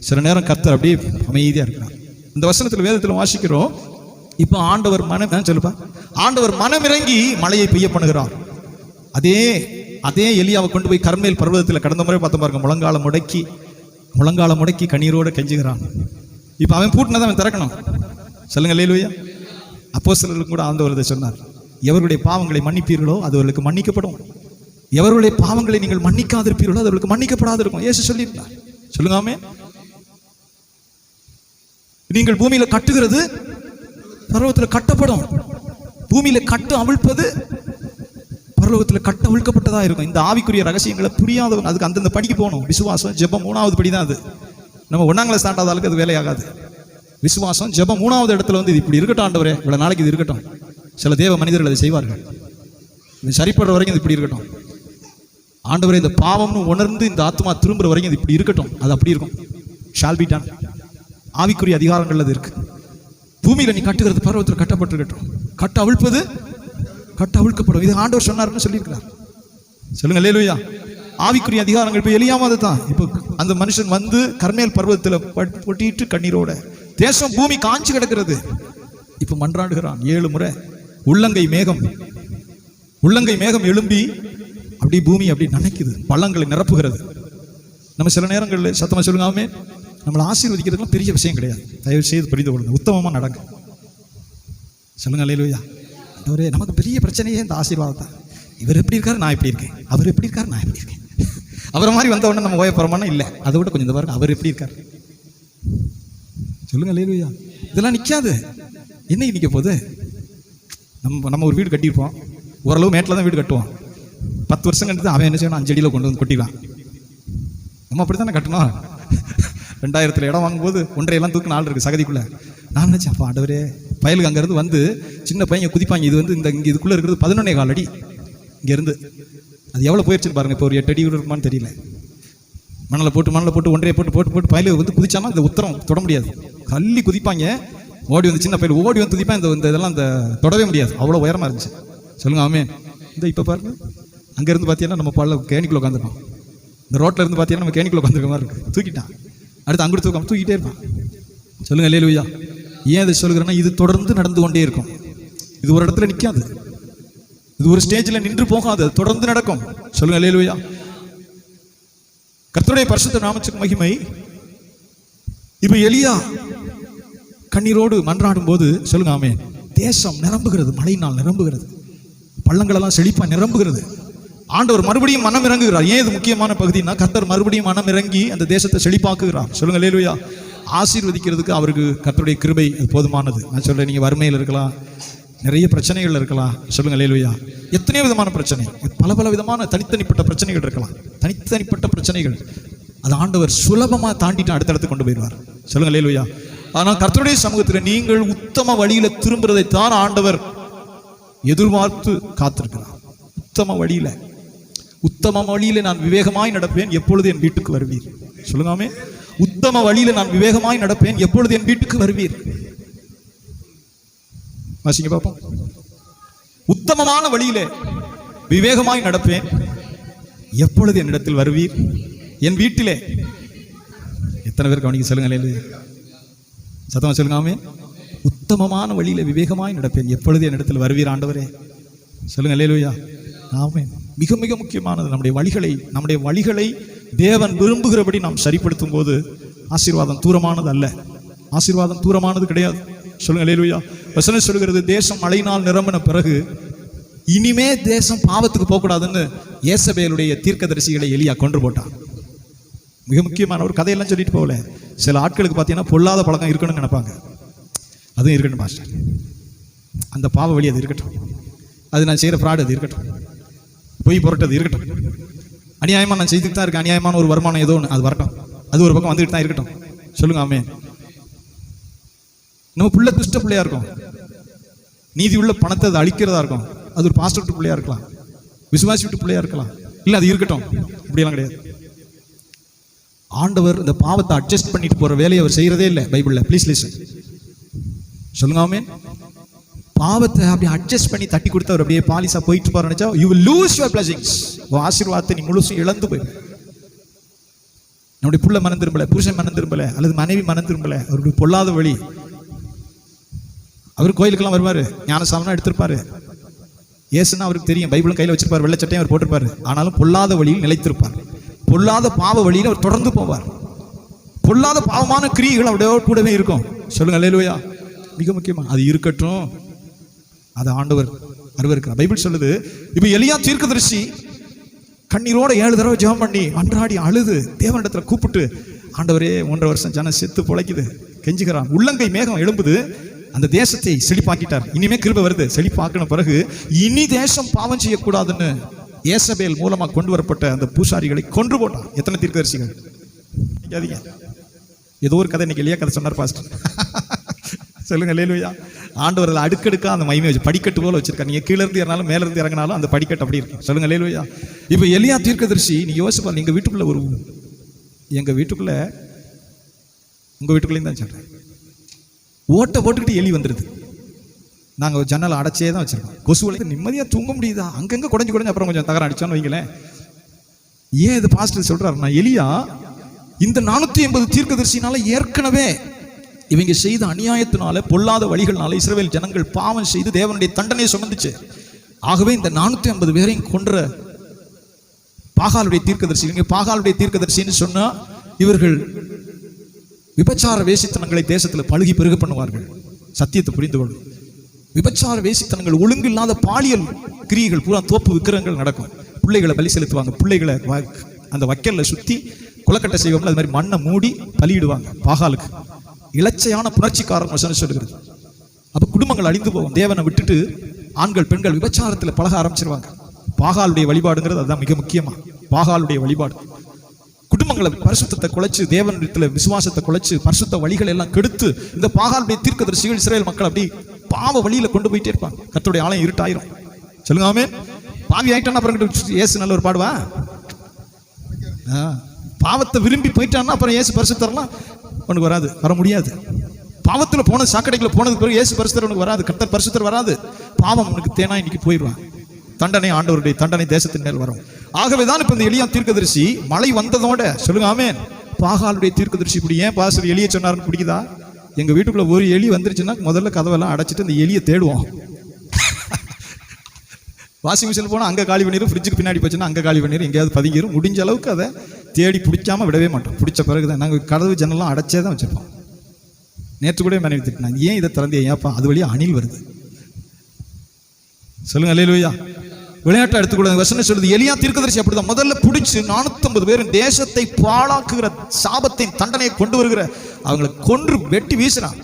சில நேரம் கர்த்தர் அப்படியே அமைதியா இருக்கிறார். இந்த வசனத்தில் வேதத்தில் வாசிக்கிறோம். இப்போ ஆண்டவர் சொல்லுப்பா, ஆண்டவர் மனமிறங்கி மழையை பெய்ய பண்ணுகிறார். அதே எலியாவை கொண்டு போய் கர்மேல் பர்வதத்தில் கடந்த முறை பார்த்த பாருங்க, முழங்கால முடக்கி கண்ணீரோடு கெஞ்சுகிறான். இப்போ அவன் பூட்டினதை அவன் திறக்கணும். சொல்லுங்க அல்லேலூயா. அப்போஸ்தலர்களுக்கு கூட ஆண்டவர் இதை சொன்னார், எவர்களுடைய பாவங்களை மன்னிப்பீர்களோ அது அவர்களுக்கு மன்னிக்கப்படும், எவர்களுடைய பாவங்களை நீங்கள் மன்னிக்காதிருப்பீர்களோ அது அவர்களுக்கு மன்னிக்கப்படாது இருக்கும். இயேசு சொல்லியிருந்தார். சொல்லுங்க ஆமென். நீங்கள் பூமியில கட்டுகிறது பரலோகத்தில் கட்டப்படும். பூமியில கட்டு அவிழ்ப்பது பரலோகத்தில் கட்ட அவிழ்க்கப்பட்டதா இருக்கும். இந்த ஆவிக்குரிய ரகசியங்களை புரியாதவங்க அதுக்கு அந்தந்த படிக்க போகணும். விசுவாசம் ஜெபம் 3வது படி தான் அது. நம்ம 1ஆம் கிளாஸ் தாண்டாதாலுக்கு அது வேலையாகாது. விசுவாசம் ஜெபம் 3வது இடத்துல வந்து இது இப்படி இருக்கட்டும் ஆண்டவரே, இவ்வளவு நாளைக்கு இது இருக்கட்டும். சில தேவ மனிதர்கள் அதை செய்வார்கள். இது சரிப்படுற வரைக்கும் இது இப்படி இருக்கட்டும் ஆண்டவரே. இந்த பாவம்னு உணர்ந்து இந்த ஆத்மா திரும்புற வரைக்கும் இது இப்படி இருக்கட்டும். அது அப்படி இருக்கும். Shall be done. ஆவிக்குரிய அதிகாரங்கள் அது இருக்கு. பூமியில நீ கட்டுகிறது பர்வதத்தில் கட்டப்பட்டிருக்கட்டும், கட்ட அவிழ்ப்பது கட்ட அவிழ்க்கப்படும். இது ஆண்டவர் சொன்னார்னு சொல்லியிருக்கிறார். சொல்லுங்க அல்லேலூயா. ஆவிக்குரிய அதிகாரங்கள் இப்போ எலியாம அதுதான். இப்போ அந்த மனுஷன் வந்து கர்மேல் பர்வதத்தில் பொட்டிட்டு கண்ணீரோட, தேசம் பூமி காஞ்சி கிடக்கிறது. இப்போ மன்றாடுகிறான் 7 முறை. உள்ளங்கை மேகம் எழும்பி அப்படி பூமி அப்படி நனைக்குது, பள்ளங்களை நிரப்புகிறது. நம்ம சில நேரங்களில் சத்தமா சொல்லுங்க ஆமென். நம்மளை ஆசீர்வதிக்கிறதுலாம் பெரிய விஷயம் கிடையாது. தயவு செய்து புரிந்து கொள்ளுங்க, உத்தமமா நடங்க. சொல்லுங்க அல்லேலூயா. அவரே நமக்கு பெரிய பிரச்சனையே இந்த ஆசீர்வாதம் தான். இவர் எப்படி இருக்காரு, நான் எப்படி இருக்கேன். அவர் எப்படி இருக்காரு, நான் எப்படி இருக்கேன். அவரை மாதிரி வந்த உடனே நம்ம ஓயப்படுறோம்னா இல்லை, அதை விட கொஞ்சம் இந்த பாருங்க, அவர் எப்படி இருக்காரு. சொல்லுங்க அல்லேலூயா. இதெல்லாம் நிற்காது. என்ன நிற்க போகுது? நம்ம ஒரு வீடு கட்டியிருப்போம், ஓரளவு மேட்டில் தான் வீடு கட்டுவோம். 10 வருஷம் கண்டு அவன் என்ன செய்யணும், 5 அடியில் கொண்டு வந்து கொட்டிடலாம். நம்ம அப்படி தானே கட்டணும். 2000 இடம் வாங்கும்போது 1.5 எல்லாம் தூக்கு 4 இருக்கு சகதிக்குள்ள. நான் நினைச்சேன், அப்பா ஆண்டவரே, பயலுக்கு அங்கேருந்து வந்து சின்ன பையன் குதிப்பாங்க. இது வந்து இங்கே இதுக்குள்ளே இருக்கிறது 11.25 அடி. இங்கேருந்து அது எவ்வளோ போயிடுச்சுன்னு பாருங்க. இப்போ ஒரு 8 அடி இருக்குமான்னு தெரியல. மணலை போட்டு 1.5 போட்டு பயலு வந்து குதிச்சானா இந்த உத்தரம் தொட முடியாது. கல்லி குதிப்பாங்க. ஓடி வந்து சின்ன பையல் ஓடி வந்து குதிப்பான். இந்த இதெல்லாம் இந்த தொடவே முடியாது, அவ்வளோ உயரமாக இருந்துச்சு. சொல்லுங்க ஆமென். இந்த இப்போ பாருங்க, அங்கேருந்து பார்த்தீங்கன்னா நம்ம பல்ல கேணிக்குள்ள உட்காந்துருக்கோம். இந்த ரோட்டில் இருந்து பார்த்தீங்கன்னா நம்ம கேணிக்குள்ள உட்காந்துருக்க மாதிரி இருக்கு. தூக்கிட்டான், அடுத்து அங்கிட்டு தூக்கிட்டே இருப்பான். சொல்லுங்க அல்லேலூயா. ஏன் அதை சொல்கிறேன்னா, இது தொடர்ந்து நடந்து கொண்டே இருக்கும். இது ஒரு இடத்துல நிற்காது, இது ஒரு ஸ்டேஜில் நின்று போகாது, அது தொடர்ந்து நடக்கும். சொல்லுங்க அல்லேலூயா. கர்த்தருடைய பரிசுத்த நாமத்துக்கு மகிமை. இப்ப எலியா கண்ணீரோடு மன்றாடும் போது சொல்லுங்க ஆமென், தேசம் நிரம்புகிறது, மழையினால் நிரம்புகிறது, பள்ளங்கள் எல்லாம் செழிப்பா நிரம்புகிறது. ஆண்டவர் மறுபடியும் மனம் இறங்குகிறார். ஏன் இது முக்கியமான பகுதினா, கர்த்தர் மறுபடியும் மனம் இறங்கி அந்த தேசத்தை செழிப்பாக்குகிறார். சொல்லுங்க அல்லேலூயா. ஆசீர்வதிக்கிறதுக்கு அவருக்கு கர்த்தருடைய கிருபை அது போதுமானது. நான் சொல்றேன், நீங்க வறுமையில் இருக்கலாம், நிறைய பிரச்சனைகள் இருக்கலாம். சொல்லுங்க அல்லேலூயா. எத்தனையோ விதமான பிரச்சனை, பல பல விதமான தனித்தனிப்பட்ட பிரச்சனைகள் இருக்கலாம். தனித்தனிப்பட்ட பிரச்சனைகள் அது ஆண்டவர் சுலபமா தாண்டிட்டு அடுத்தடுத்து கொண்டு போயிடுவார். சொல்லுங்க அல்லேலூயா. ஆனால் கர்த்தருடைய சமூகத்தில் நீங்கள் உத்தம வழியில திரும்புறதை தான் ஆண்டவர் எதிர்பார்த்து காத்திருக்கிறார். உத்தம வழியில நான் விவேகமாய் நடப்பேன், எப்பொழுது என் வீட்டுக்கு வருவீர். சொல்லுங்காமே, உத்தம வழியில நான் விவேகமாய் நடப்பேன், எப்பொழுது என் வீட்டுக்கு வருவீர். வாசிங்க பாப்போம். உத்தமமான வழியிலே விவேகமாய் நடப்பேன், எப்பொழுது என்னிடத்தில் வருவீர், என் வீட்டிலே. எத்தனை பேர் கவனிக்க சொல்லுங்க, சத்தமா சொல்லுங்காமே. உத்தமமான வழியில விவேகமாய் நடப்பேன், எப்பொழுது என்னிடத்தில் வருவீர் ஆண்டவரே. சொல்லுங்க அல்லேலூயா. ஆமென். மிக மிக முக்கியமானது, நம்முடைய வழிகளை தேவன் விரும்புகிறபடி நாம் சரிப்படுத்தும் போது ஆசீர்வாதம் தூரமானது அல்ல, ஆசீர்வாதம் தூரமானது கிடையாது. சொல்லுங்க அல்லேலூயா. வசனம் சொல்கிறது, தேசம் மழையினால் நிரம்பின பிறகு இனிமே தேசம் பாவத்துக்கு போகக்கூடாதுன்னு ஏசபேலுடைய தீர்க்கதரிசிகளை எலியா கொன்று போட்டான். மிக முக்கியமான ஒரு கதையெல்லாம் சொல்லிட்டு போகல. சில ஆட்களுக்கு பார்த்தீங்கன்னா பொல்லாத பழக்கம் இருக்கணும்னு நினைப்பாங்க. அதுவும் இருக்கட்டும் மாஸ்டர், அந்த பாவ வழி அது இருக்கட்டும், அது நான் செய்கிற ஃப்ராடு அது இருக்கட்டும், பொய் புரட்டது இருக்கட்டும், அநியாயமாக நான் செய்துட்டு தான் இருக்கேன், அநியாயமான ஒரு வருமானம் ஏதோ ஒன்று அது வரட்டும், அது ஒரு பக்கம் வந்துட்டு தான் இருக்கட்டும். சொல்லுங்க ஆமென். நம்ம பிள்ளை துஷ்ட பிள்ளையா இருக்கும், நீதி உள்ள பணத்தை அதை அழிக்கிறதா இருக்கும், அது ஒரு பாஸ்டர் விட்டு பிள்ளையா இருக்கலாம், விசுவாசி விட்டு பிள்ளையா இருக்கலாம், இல்லை அது இருக்கட்டும், இப்படியெல்லாம் கிடையாது. ஆண்டவர் இந்த பாவத்தை அட்ஜஸ்ட் பண்ணிட்டு போற வேலையை அவர் செய்யறதே இல்லை பைபிள்ல. Please listen. சொல்லுங்க ஆமென். பாவத்தை அப்படியே அட்ஜஸ்ட் பண்ணி தட்டி கொடுத்து அவர் அப்படியே பாலிசா போயிட்டு போற நினைச்சா you will lose your blessings. ஆசீர்வாதத்தை நீ முழுசும் இழந்து போயிடும். நம்முடைய புள்ள மனம் திரும்பல, புருஷன் மனம் திரும்பல, அல்லது மனைவி மனம் திரும்பல, அவருடைய பொல்லாத வழி. அவர் கோயிலுக்கெல்லாம் வருவாரு, ஞானசாலனா எடுத்திருப்பாரு, ஏசுன்னா அவருக்கு தெரியும், பைபிளும் கையில் வச்சிருப்பார், வெள்ளச்சட்டையும் அவர் போட்டிருப்பாரு. ஆனாலும் பொல்லாத வழியில் நிலைத்திருப்பார், பொல்லாத பாவ வழியில் அவர் தொடர்ந்து போவார். பொல்லாத பாவமான கிரியைகள் அவருடைய கூடவே இருக்கும். சொல்லுங்க அல்லேலூயா. மிக முக்கியமா அது இருக்கட்டும், அது ஆண்டவர் அருவருக்கிறார். பைபிள் சொல்லுது, இப்ப எலியா தீர்க்கதரிசி கண்ணீரோட 7 தடவை ஜெபம் பண்ணி மன்றாடி அழுது தேவனிடத்துல கூப்பிட்டு, ஆண்டவரே 1.5 வருஷம் ஜனம் செத்து பொழைக்குது கெஞ்சுகிறான், உள்ளங்கை மேகம் எழும்புது, அந்த தேசத்தை செழிப்பாக்கிட்டார், இனிமே கிருபை வருது, செழிப்பாக்கின பிறகு இனி தேசம் பாவம் செய்யக்கூடாதுன்னு ஏசபேல் மூலமா கொண்டு வரப்பட்ட அந்த பூசாரிகளை கொன்று போட்டான். எத்தனை தீர்க்கதரிசிகள். ஏதோ ஒரு கதை இன்னைக்கு எலியா கதை சொன்னார் பாஸ்டர். சொல்லுங்க அல்லேலூயா. ஆண்டவர் அடுக்கடுக்கா அந்த மகிமை வச்சு படிக்கட்டு போல வச்சிருக்காரு. நீங்க கீழே இருந்து இறங்கினாலும் மேல இருந்து இறங்கினாலும் அந்த படிக்கட்டு அப்படி இருக்கு. சொல்லுங்க அல்லேலூயா. இப்ப எலியா தீர்க்கதரிசி நீங்க யோசிப்பா, எங்க வீட்டுக்குள்ள உங்க வீட்டுக்குள்ளேயும் தான் சொல்றேன், ஓட்டை போட்டுக்கிட்டு எலி வந்துருது. நாங்கள் ஜன்னலை அடைச்சே தான் வச்சிருக்கோம். கொசுவலை நிம்மதியாக தூங்க முடியுதா? அங்கங்கே குறைஞ்சு அப்புறம் கொஞ்சம் தகரம் அடிச்சான்னு வைங்களேன். ஏன் இது பாஸ்டர் சொல்றாருன்னா, எலியா இந்த 480 தீர்க்கதரிசினால ஏற்கனவே இவங்க செய்த அநியாயத்தினால பொல்லாத வழிகள்னால இஸ்ரவேல் ஜனங்கள் பாவம் செய்து தேவனுடைய தண்டனையை சுமந்துச்சு. ஆகவே இந்த 480 பேரையும் கொன்ற பாகாலுடைய தீர்க்கதரிசி, இவங்க பாகாலுடைய தீர்க்கதரிசின்னு சொன்னா இவர்கள் விபச்சார வேசித்தனங்களை தேசத்துல பழுகி பெருக பண்ணுவார்கள். சத்தியத்தை புரிந்து கொள்ளும். விபச்சார வேசித்தனங்கள், ஒழுங்கில்லாத பாலியல் கிரியைகள், பூரா தோப்பு விக்கிரங்கள் நடக்கும். பிள்ளைகளை பலி செலுத்துவாங்க, பிள்ளைகளை அந்த வக்கல்ல சுத்தி குளக்கட்டை செய்வாங்க, அது மாதிரி மண்ணை மூடி பலியிடுவாங்க பாகாலுக்கு. இலச்சையான புணர்ச்சிக்காரன் வசனம் சொல்லுகிறது. அப்ப குடும்பங்கள் அழிந்து போகும். தேவனை விட்டுட்டு ஆண்கள் பெண்கள் விபச்சாரத்தில் பழக ஆரம்பிச்சிருவாங்க. பாகாலுடைய வழிபாடுங்கிறது அதுதான் மிக முக்கியமா. பாகாலுடைய வழிபாடு குடும்பங்களை பரிசுத்தத்தை குலைச்சு, தேவனிடத்துல விசுவாசத்தை குலைச்சு, பரிசுத்த வழிகள் எல்லாம் கெடுத்து இந்த பாகாலுடைய தீர்க்கதரிசிகள் இஸ்ரவேல் மக்கள் அப்படி பாவ வழியில கொண்டு போயிட்டே இருப்பாங்க. கர்த்தருடைய ஆலயம் இருட்டாயிரும். சொல்லுங்க ஆமென். பாவி ஆயிட்டான்னா அப்புறம் இயேசு நல்ல ஒரு பாடுவா. பாவத்தை விரும்பி போயிட்டான்னா அப்புறம் இயேசு பரிசுத்தரெல்லாம் உனக்கு வராது, வர முடியாது. பாவத்துல போனது, சாக்கடைக்குள்ள போனதுக்கு பிறகு இயேசு பரிசுத்தர் உனக்கு வராது, கர்த்தர் பரிசுத்தர் வராது. பாவம் உனக்கு தேனா இன்னைக்கு போயிடுவான். தண்டனை, ஆண்டவருடைய தண்டனை தேசத்தின் மேல் வரும். ஆகவேதான் இப்ப இந்த எலியா தீர்க்கதரிசி மழை வந்ததோட, சொல்லுங்க ஆமென், பாகாலுடைய தீர்க்கதரிசி இப்படி ஏன் பாஸ்டர் எலியை சொன்னாருன்னு பிடிக்குதா? எங்க வீட்டுக்குள்ள ஒரு எலி வந்துருச்சுன்னா முதல்ல கதவெல்லாம் அடைச்சிட்டு அந்த எலியை தேடுவோம். வாஷிங் மிஷின் போனால் அங்கே காலி பண்ணிடும், ஃப்ரிட்ஜுக்கு பின்னாடி போச்சுன்னா அங்கே காலி பண்ணிடும், எங்கேயாவது பதுங்கிடும். முடிஞ்ச அளவுக்கு அதை தேடி பிடிச்சாமல் விடவே மாட்டோம். பிடிச்ச பிறகு தான் நாங்கள் கதவு ஜன்னலாம் அடைச்சே தான் வச்சுருப்போம். நேற்று கூட மனைவி திட்டினாங்க, ஏன் இதை திறந்து ஏன்ப்பா, அது வழியாக அணில் வருது. சொல்லுங்க அல்லேலூயா. விளையாட்டை எடுத்துக்கூட வசனம் சொல்லுது, எலியா தீர்க்கதரிசி அப்படிதான் முதல்ல பிடிச்சி 450 பேரும் தேசத்தை பாழாக்குகிற சாபத்தின் தண்டனையை கொண்டு வருகிற அவங்களை கொன்று வெட்டி வீசுறான்.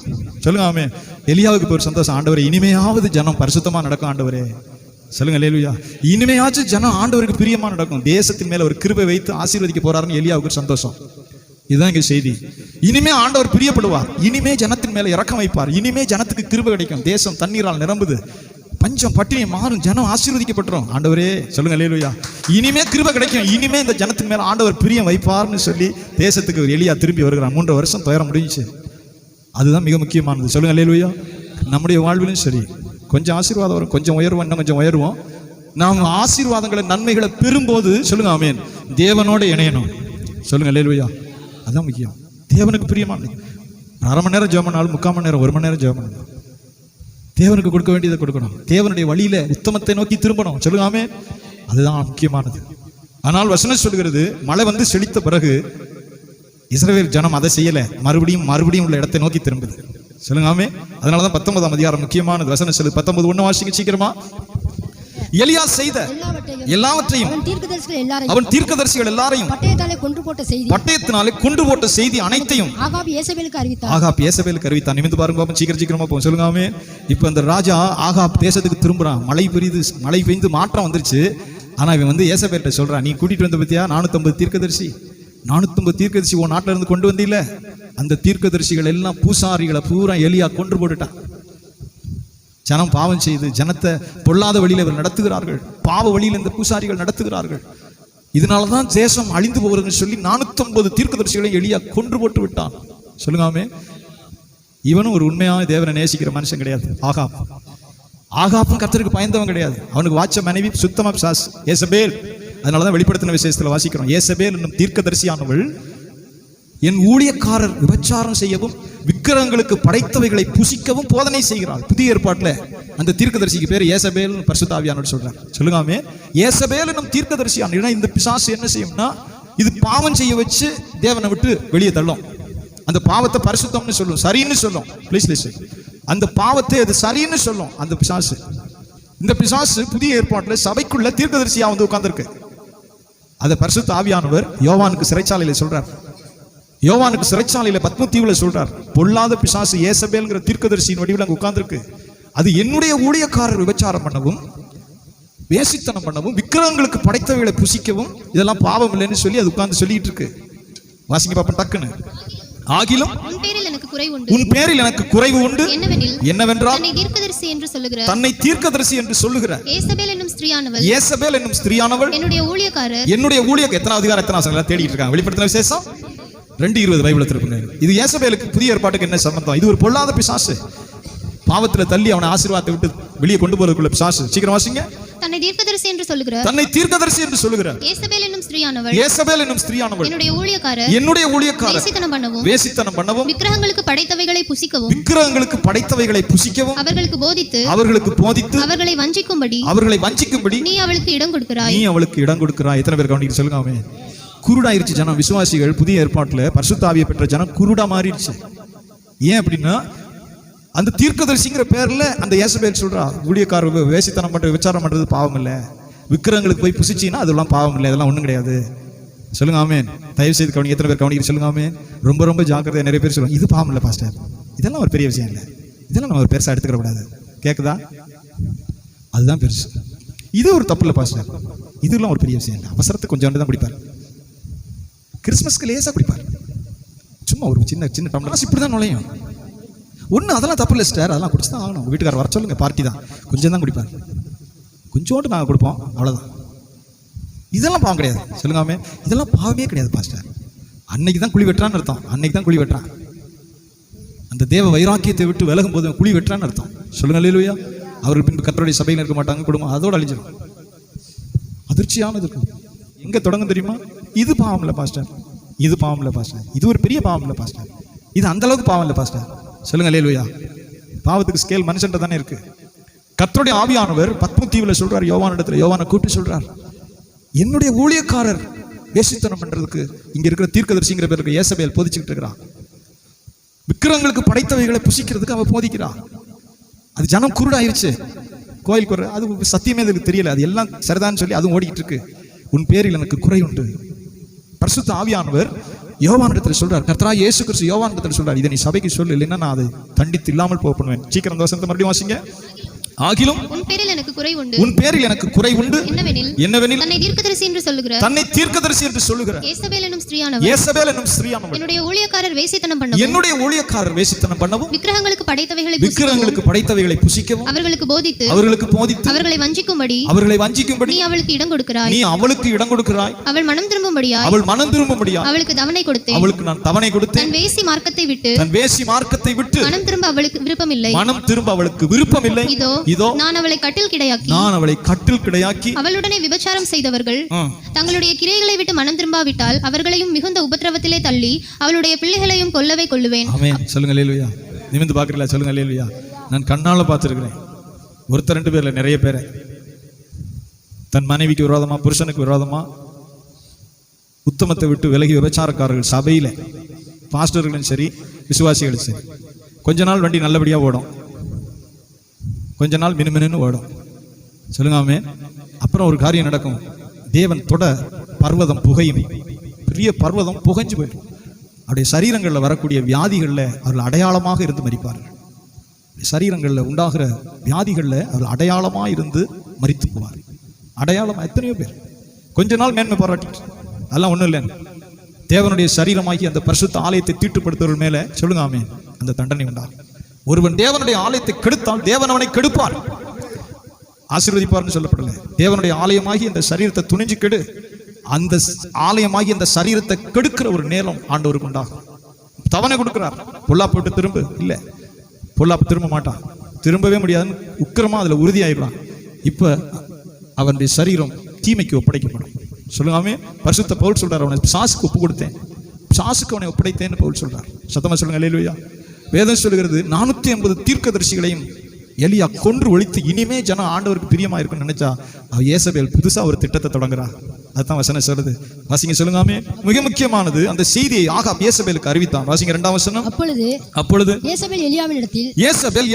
சொல்லுங்க ஆமென். எலியாவுக்கு இப்போ ஒரு சந்தோஷம், ஆண்டவரே இனிமையாவது ஜனம் பரிசுத்தமா நடக்கும் ஆண்டவரே. சொல்லுங்க அல்லேலூயா. இனிமையாச்சும் ஜனம் ஆண்டவருக்கு பிரியமா நடக்கும், தேசத்தின் மேல ஒரு கிருபை வைத்து ஆசீர்வதிக்க போறாருன்னு எலியாவுக்கு சந்தோஷம். இதுதான் இங்க செய்தி. இனிமே ஆண்டவர் பிரியப்படுவார், இனிமே ஜனத்தின் மேல இரக்கம் வைப்பார், இனிமே ஜனத்துக்கு கிருபை கிடைக்கும், தேசம் தண்ணீரால் நிரம்புது, பஞ்சம் பட்டினி மாறும், ஜனம் ஆசீர்வதிக்கப்பட்டுரும். ஆண்டவரே சொல்லுங்க அல்லேலூயா. இனிமே கிருபை கிடைக்கும், இனிமே இந்த ஜனத்தின் மேல ஆண்டவர் பிரியம் வைப்பார்னு சொல்லி தேசத்துக்கு ஒரு எலியா திரும்பி வருகிறான். 3 வருஷம் துயரம் முடிஞ்சிச்சு. அதுதான் மிக முக்கியமானது. சொல்லுங்க அல்லேலூயா. நம்முடைய வாழ்விலும் சரி, கொஞ்சம் ஆசீர்வாதம் வரும், கொஞ்சம் உயர்வோம், இன்னும் கொஞ்சம் உயர்வோம். நாம் ஆசீர்வாதங்களை நன்மைகளை பெறும்போது சொல்லுங்க ஆமென், தேவனோட இணையணும். சொல்லுங்க அல்லேலூயா. அதான் முக்கியம். தேவனுக்கு பிரியமானது. 1/2 மணி நேரம் ஜெபம் பண்ணாலும் 3/4 மணி நேரம் 1 மணி நேரம் ஜெபம் பண்ணணும். தேவனுக்கு கொடுக்க வேண்டியதை கொடுக்கணும், தேவனுடைய வழியில உத்தமத்தை நோக்கி திரும்பணும். சொல்லுங்க ஆமென். அதுதான் முக்கியமானது. ஆனால் வசனம் சொல்கிறது, மழை வந்து செழித்த பிறகு இஸ்ரவேல் ஜனம் அதை செய்யல, மறுபடியும் உள்ள இடத்தை நோக்கி திரும்புது. சொல்லுங்க ஆமென். அதனாலதான் 19ஆம் அதிகாரம் முக்கியமானது. வசனம் சொல்லுது, 19:1 வாசிங்க சீக்கிரமா. எலியா செய்த எல்லாவற்றையும் அவன் தீர்க்கதரிசிகள் எல்லாரையும் பட்டயத்தினாலே கொன்று போட்ட செய்தி அனைத்தையும் ஆகாப் ஏசபேலுக்கு அறிவித்தான். நிமிந்து பாருங்க பாப்போம், சீக்கிரமா போகும். சொல்லுங்க ஆமென். இப்ப அந்த ராஜா ஆகாப் தேசத்துக்கு திரும்புறான். மழை பெய்து மாற்றம் வந்துருச்சு. ஆனா இவன் வந்து ஏசபேல்கிட்ட சொல்றான், நீ கூட்டிட்டு வந்த பத்தியா 450 தீர்க்கதரிசி, 450 தீர்க்கதரிசி உன் நாட்டில இருந்து கொண்டு வந்தில்ல, அந்த தீர்க்கதரிசிகள் எல்லாம் பூசாரிகளை பூரா எலியா கொன்று போட்டுட்டான். ஜனம் பாவம் செய்து ஜனத்தை பொல்லாத வழியில் இவர் நடத்துகிறார்கள், பாவ வழியில் இந்த பூசாரிகள் நடத்துகிறார்கள். இதனாலதான் தேசம் அழிந்து போகிறதுன்னு சொல்லி 450 தீர்க்கதரிசிகளை எலியா கொன்று போட்டு விட்டான். சொல்லுங்காமே. இவனும் ஒரு உண்மையான தேவனை நேசிக்கிற மனுஷன் கிடையாது. ஆகாப்பும் கர்த்தருக்கு பயந்தவன் கிடையாது. அவனுக்கு வாச்ச மனைவி சுத்தமா பிசாசு, ஏசபேல். அதனாலதான் வெளிப்படுத்தின விசேஷத்துல வாசிக்கிறோம், ஏசபேல் என்னும் தீர்க்கதரிசியானவள் என் ஊழியக்காரர் விபச்சாரம் செய்யவும் விக்கிரகங்களுக்கு படைத்தவைகளை புசிக்கவும் போதனை செய்கிறாள். புதிய ஏற்பாட்டுல அந்த தீர்க்கதரிசிக்கு பேர் ஏசபேல் பரிசுத்த ஆவியானவர் சொல்றார். சொல்லுங்காமே. ஏசபேல் என்னும் தீர்க்கதரிசியான இந்த பிசாசு என்ன செய்யும்னா, இது பாவம் செய்ய வச்சு தேவனை விட்டு வெளியே தள்ளும். அந்த பாவத்தை பரிசுத்தம்னு சொல்லும், சரின்னு சொல்லும். ப்ளீஸ் அந்த பாவத்தை அது சரின்னு சொல்லும் அந்த பிசாசு. இந்த பிசாசு புதிய ஏற்பாட்டுல சபைக்குள்ள தீர்க்கதரிசியா வந்து உட்கார்ந்துருக்கு. அதை பரிசுத்த ஆவியானவர் யோவானுக்கு சிறைச்சாலையில சொல்றார். யோவானுக்கு சிறைச்சாலையில பத்மத்தீவுல சொல்றார், பொல்லாத பிசாசு ஏசபேல்ங்கிற தீர்க்கதரிசியின் வடிவில் அங்க உட்கார்ந்துருக்கு. அது என்னுடைய ஊழியக்காரர் விபச்சாரம் பண்ணவும் வேசித்தனம் பண்ணவும் விக்கிரகங்களுக்கு படைத்தவைகளை புசிக்கவும் இதெல்லாம் பாவம் இல்லைன்னு சொல்லி அது உட்கார்ந்து சொல்லிட்டு இருக்கு. வாசிங்க பாப்போம் டக்குன்னு. ஆகிலும் உன் பேரில் எனக்கு குறைவு உண்டு. என்னவென்றால் தன்னை தீர்க்கதரிசி என்று சொல்லுகிற ஏசபேல் என்னும் ஸ்திரீயானவள் என்னுடைய ஊழியக்காரர். எத்தனை அதிகாரம் எத்தனை வசனங்களை தேடிட்டு இருக்காங்க. வெளிப்படுத்தின விசேஷம் 2:20 பைபிளை திருப்புங்க. இது ஏசபேலுக்கு புதிய ஏற்பாட்டுக்கு என்ன சம்பந்தம்? இது ஒரு பொல்லாத பிசாசு, பாவத்துல தள்ளி அவனை ஆசீர்வாதத்தை விட்டு வெளியே கொண்டு போறதுக்குள்ள பிசாசு. சீக்கிரம் வாசிங்க. தன்னை தீர்க்கதரிசி என்று சொல்லுகிற ஏசபேல் என்னும் ஸ்திரீயானவள் என்னுடைய ஊழியக்காரர் வேசித்தனம் பண்ணவும் விக்கிரகங்களுக்கு படைத்தவைகளை புசிக்கவும் அவர்களுக்கு போதித்து அவர்களை வஞ்சிக்கும்படி நீ அவளுக்கு இடம் கொடுக்கிறாய். எத்தனை பேர் கவனிக்க சொல்லுங்க. அவன் குருடாயிருச்சு ஜனம். விசுவாசிகள் புதிய ஏற்பாட்டுல பரிசுத்த ஆவியை பெற்ற ஜனம் குருடா மாறிடுச்சு. ஏன் அப்படின்னா, அந்த தீர்க்கதரிசிங்கிற பேர்ல அந்த ஏசபேல் சொல்றா, ஊழியக்காரர் வேசித்தனம் பண்றது விசாரம் பண்றது பாவம் இல்லை, விக்கிரகங்களுக்கு போய் புசிச்சின்னா அதெல்லாம் பாவம் இல்லை, அதெல்லாம் ஒண்ணும் கிடையாது. சொல்லுங்க ஆமென். தயவு செய்து கவனிக்க. எத்தனை பேர் கவனிக்க சொல்லுங்க ஆமென். ரொம்ப ஜாக்கிரதையா நிறைய பேர் சொல்லுவாங்க, இது பாவம் இல்லை பாஸ்டர், இதெல்லாம் ஒரு பெரிய விஷயம் இல்லை, இதெல்லாம் நம்ம ஒரு பெருசா எடுத்துக்கிற கூடாது. கேக்குதா? அதுதான் பெருசு. இது ஒரு தப்பு இல்லை பாஸ்டர், இதெல்லாம் ஒரு பெரிய விஷயம் இல்லை. அவசரத்துக்கு கொஞ்சம் தான் குடிப்பார், கிறிஸ்மஸ்க்கு லேசா குடிப்பார், சும்மா ஒரு சின்ன டம்ளர் இப்படிதான் நுழையும். ஒண்ணு அதெல்லாம் தப்பு இல்லை சிஸ்டர், அதெல்லாம் குடிச்சு தான் ஆகணும். வீட்டுக்காரர் வர சொல்லுங்க, பார்ட்டி தான், கொஞ்சம் தான் குடிப்பார், கொஞ்சோண்டு நாங்கள் கொடுப்போம், அவ்வளோதான். இதெல்லாம் பாவம் கிடையாது. சொல்லுங்காமே. இதெல்லாம் பாவமே கிடையாது பாஸ்டர். அன்னைக்கு தான் குழி வெட்டுறான்னு அர்த்தம். அன்னைக்கு தான் குழி வெட்டுறான். அந்த தேவ வைராக்கியத்தை விட்டு விலகும் போது குழி வெட்டுறான்னு அர்த்தம். சொல்லுங்க அல்லேலூயா. அவர்கள் பின்பு கர்த்தருடைய சபையில் இருக்க மாட்டாங்க, குடும்பம் அதோடு அழிஞ்சிடும். அதிர்ச்சியானது இருக்கு. எங்க தொடங்கும் தெரியுமா? இது பாவம் இல்லை பாஸ்டர், இது பாவம் இல்லை பாஸ்டர், இது ஒரு பெரிய பாவம் இல்லை பாஸ்டர், இது அந்த அளவுக்கு பாவம் இல்லை பாஸ்டர். சொல்லுங்க அல்லேலூயா. பாவத்துக்கு ஸ்கேல் மனுஷன்ட்ட தானே இருக்கு. கர்த்தருடைய ஆவியானவர் பத்ம தீவுல சொல்றார், யோவானை கூட்டி சொல்றார், என்னுடைய ஊழியக்காரர் வேசித்தனம் பண்றதுக்கு இங்க இருக்கிற தீர்க்கதரிசிங்கிற பேருக்கு ஏசபேல் போதிச்சுக்கிட்டு இருக்கிறான். விக்கிரகங்களுக்கு படைத்தவைகளை புசிக்கிறதுக்கு அவ போதிக்கிறான். அது ஜனம் குருடாயிருச்சு. கோயில் குரு அது சத்தியமே அதுக்கு தெரியல. அது எல்லாம் சரிதான்னு சொல்லி அதுவும் ஓடிக்கிட்டு இருக்கு. உன் பேரில் எனக்கு குறை உண்டு. பரிசுத்த ஆவியானவர் யோவானிடத்தில் சொல்றார், கர்த்தராகிய இயேசு கிறிஸ்து யோவானிடத்தில் சொல்றார், இதை நீ சபைக்கு சொல்லு, இல்லைன்னா நான் அதை தண்டித்து இல்லாமல் போக பண்ணுவேன். சீக்கிரம் வசனத்தை மறுபடியும் வாசிங்க. ஆகிலும் உன் பேரில் எனக்கு குறை உண்டு, உன் பேரில் எனக்கு குறை உண்டு, என்னவெனில் தன்னை தீர்க்கதரிசி என்று சொல்லுகிறார், தன்னை தீர்க்கதரிசி என்று சொல்லுகிறார் யேசபேல் என்னும் ஸ்திரீயானவள், யேசபேல் என்னும் ஸ்திரீயானவள் என்னுடைய ஊழியக்காரர் வேசித்தனம் பண்ணவும், என்னுடைய ஊழியக்காரர் வேசித்தனம் பண்ணவும், விக்கிரகங்களுக்கு படைத்தவைகளை புசிக்கவும், அவர்களுக்கு போதித்து அவர்களை வஞ்சிக்கும்படி நீ அவளுக்கு இடம் கொடுக்கிறாய். நீ அவளுக்கு இடம் கொடுக்கிறாய். அவள் மனம் திரும்பும்படியாய் அவளுக்கு தவணை கொடுத்தேன். அவளுக்கு நான் தவணை கொடுத்தேன். தன் வேசி மார்க்கத்தை விட்டு மனம் திரும்ப அவளுக்கு விருப்பம் இல்லை. இதோ நான் அவளை கட்டில் கிடையாக்கி அவளுடனே விபச்சாரம் செய்தவர்கள் தங்களுடைய கிரைகளை விட்டு மனம் திரும்பாவிட்டால் அவர்களையும் மிகுந்த உபத்திரவத்திலே தள்ளி அவளுடைய பிள்ளைகளையும் கொல்லுவேன். ஆமென். சொல்லுங்க அல்லேலூயா. நிமிர்ந்து பார்க்கறீங்களா? சொல்லுங்க அல்லேலூயா. நான் கண்ணால பார்த்திருக்கிறேன். ஒருத்தர் ரெண்டு பேர்ல நிறைய பேரை தன் மனைவிக்கு விரோதமா, புருஷனுக்கு விரோதமா உத்தமத்தை விட்டு விலகி விபச்சாரக்காரர்கள் சபையில, பாஸ்டர்களும் சரி விசுவாசிகளும் சரி. கொஞ்ச நாள் வண்டி நல்லபடியா ஓடும், கொஞ்ச நாள் மினுமினு ஓடும். சொல்லுங்க ஆமென். அப்புறம் ஒரு காரியம் நடக்கும். தேவன் தொட பர்வதம் புகையும், பெரிய பர்வதம் புகைஞ்சு போயிடும். அவருடைய சரீரங்களில் வரக்கூடிய வியாதிகளில் அவர்கள் அடையாளமாக இருந்து மரிப்பார்கள். சரீரங்களில் உண்டாகிற வியாதிகளில் அவர்கள் அடையாளமாக இருந்து மரித்து போவார். அடையாளம் எத்தனையோ பேர் கொஞ்ச நாள் மேன்மை பாராட்டிட்டு, அதெல்லாம் ஒன்றும் இல்லை. தேவனுடைய சரீரமாகி அந்த பரிசுத்த ஆலயத்தை தீட்டுப்படுத்துவர்கள் மேலே சொல்லுங்க ஆமென், அந்த தண்டனை உண்டாகும். ஒருவன் தேவனுடைய ஆலயத்தை கெடுத்தால் தேவன் அவனை கெடுப்பார், ஆசீர்வதிப்பார்னு சொல்லப்படல. தேவனுடைய ஆலயமாகி இந்த சரீரத்தை துணிஞ்சு கெடு, அந்த ஆலயமாகி அந்த சரீரத்தை கெடுக்கிற ஒரு நேரம் ஆண்டவருக்கு உண்டாகும். தவணை கொடுக்கிறார். பொல்லாப்பு விட்டு திரும்ப இல்லை, பொல்லாப்பு திரும்ப மாட்டான், திரும்பவே முடியாதுன்னு உக்கிரமா அதுல உறுதியாயிடுவான். இப்ப அவனுடைய சரீரம் தீமைக்கு ஒப்படைக்கப்படும். சொல்லுங்காமே. பரிசுத்த பவுல் சொல்றார், அவனை சாசுக்கு ஒப்பு கொடுத்தேன், சாசுக்கு அவனை ஒப்படைத்தேன்னு பவுல் சொல்றார். சத்தமா சொல்லுங்க அல்லேலூயா. வேதம் சொல்லுகிறது 450 தீர்க்கதரிசிகளையும் எலியா கொன்று ஒழித்து இனிமே ஜனம் ஆண்டவருக்கு பிரியமா இருக்குன்னு நினைச்சா யேசபேல் புதுசா ஒரு திட்டத்தை தொடங்குறா. அதுதான் வசனம் சொல்லுது. வாசிங்க சொல்லுங்காமே. மிக முக்கியமானது, அந்த செய்தியை ஆகாப் யேசபேலுக்கு அறிவித்தான். வாசிங்க 2ஆம் வசனம். அப்பொழுது யேசபேல்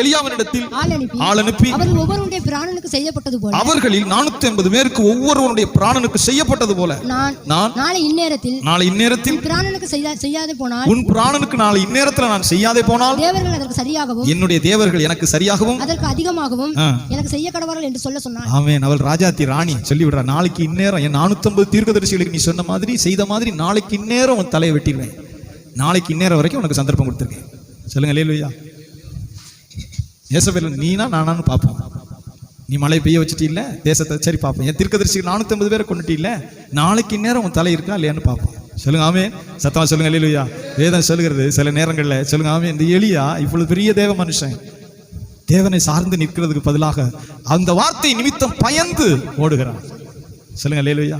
எலியாவினிடத்தில் ஆள் அனுப்பி அவர்கள் ஒவ்வொருவருடைய பிராணனுக்கு செய்யப்பட்டது போல, அவர்களில் 450 பேருக்கு ஒவ்வொருவருடைய பிராணனுக்கு செய்யப்பட்டது போல நான் நாளை இந்நேரத்தில் பிராணனுக்கு செய்யாதே போனால், உன் பிராணனுக்கு நாளை இந்நேரத்தில் நான் செய்யாதே போனால் தேவர்கள் அதற்கு சரியாகவும், என்னுடைய தேவர்கள் எனக்கு சரியாகவும் அதற்கு அதிகமாகவும் எனக்கு செய்ய கடவார்கள் என்று சொல்ல சொன்னார். ஆமென். அவள் ராஜாத்தி ராணி சொல்லி விடுறா, நாளைக்கு இந்நேரம் என் 450 தீர்க்கதரிசிகளுக்கு நீ சொன்ன மாதிரி செய்த மாதிரி நாளைக்கு இந்நேரம் உன் தலையை வெட்டிடுவேன், நாளைக்கு இந்நேரம் வரைக்கும் உனக்கு சந்தர்ப்பம் கொடுத்துருக்கேன். சொல்லுங்க அல்லேலூயா. யேசபேல் நீனா நானான்னு பார்ப்போம். நீ மழை பெய்ய வச்சுட்டு இல்ல தேசத்தை, சரி பார்ப்போம். என் தீர்க்கதரிசிகள் 450 பேரை கொண்டுட்டு இல்ல, நாளைக்கு இந்நேரம் உன் தலை இருக்கா இல்லையான்னு பார்ப்போம். சொல்லுங்க ஆமென். சத்தமா சொல்லுங்க அல்லேலூயா. வேதம் சொல்லுகிறது சில நேரங்கள்ல, சொல்லுங்க ஆமென், இந்த எலியா இவ்வளவு பெரிய தேவ மனுஷன் தேவனை சார்ந்து நிற்கிறதுக்கு பதிலாக அந்த வார்த்தை நிமித்தம் பயந்து ஓடுகிறான். சொல்லுங்க அல்லேலூயா.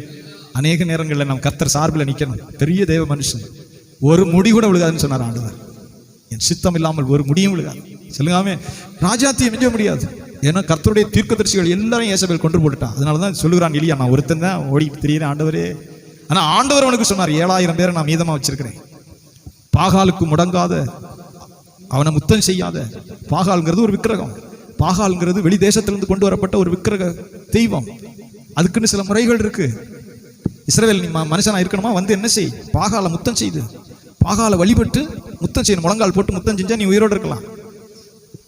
அநேக நேரங்களில் நாம் கர்த்தர் சார்பில் நிற்கணும். பெரிய தேவ மனுஷன், ஒரு முடி கூட விழுகாதுன்னு சொன்னார் ஆண்டவர். என் சித்தம் இல்லாமல் ஒரு முடியும் விழுகாது. சொல்லுங்க ஆமென். ராஜாத்தியை மிஞ்ச முடியாது. ஏன்னா கர்த்தருடைய தீர்க்கதரிசிகள் எல்லாரும் யேசபேல் கொண்டு போட்டுட்டான். அதனாலதான் சொல்லுகிறான் எலியா, நான் ஒருத்தன் தான் ஓடிட்டு திரியிறேன் ஆண்டவரே. ஆனா ஆண்டவர் அவனுக்கு சொன்னார், 7000 பேரை நான் மீதமா வச்சிருக்கிறேன். பாகாலுக்கு முடங்காத, அவனை முத்தம் செய்யாத. பாகால்ங்கிறது ஒரு விக்கிரகம். பாகால்ங்கிறது வெளி தேசத்திலிருந்து கொண்டு வரப்பட்ட ஒரு விக்கிரக தெய்வம். அதுக்குன்னு சில முறைகள் இருக்கு. இஸ்ரவேல் நீ மனுஷனா இருக்கணுமா, வந்து என்ன செய், பாகால முத்தம் செய்து, பாகால வழிபட்டு முத்தம் செய்யணும். முழங்கால் போட்டு முத்தம் செஞ்சா நீ உயிரோடு இருக்கலாம்.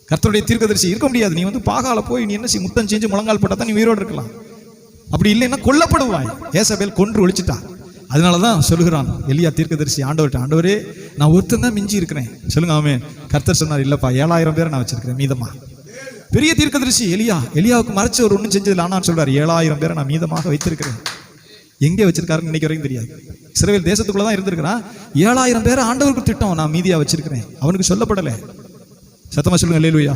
கர்த்தருடைய தீர்க்கதரிசி இருக்க முடியாது. நீ வந்து பாகால போய் நீ என்ன செய், முத்தம் செஞ்சு முழங்கால் போட்டா தான் நீ உயிரோடு இருக்கலாம். அப்படி இல்லைன்னா கொல்லப்படுவாய். யேசபேல் கொன்று ஒழிச்சிட்டா. அதனாலதான் சொல்லுகிறான் எலியா தீர்க்கதரிசி ஆண்டவர்கிட்ட, ஆண்டவரே நான் ஒருத்தன் தான் மிஞ்சி இருக்கிறேன். சொல்லுங்க ஆமென். கர்த்தர் சொன்னார், இல்லப்பா 7000 பேரை நான் வச்சிருக்கிறேன் மீதமா. பெரிய தீர்க்கதரிசி எலியாவுக்கு மறைச்சு ஒரு ஒன்றும் செஞ்சதில்லை. ஆனால் சொல்றாரு 7000 பேரை நான் மீதமாக வைத்திருக்கிறேன். எங்கே வச்சிருக்காருன்னு இன்னைக்கு வரைக்கும் தெரியாது. இஸ்ரவேல் தேசத்துக்குள்ளதான் இருந்திருக்கிறான். 7000 பேரை ஆண்டவருக்கு திட்டம் நான் மீதியா வச்சிருக்கிறேன், அவனுக்கு சொல்லப்படலை. சத்தமா சொல்லுங்க அல்லேலூயா.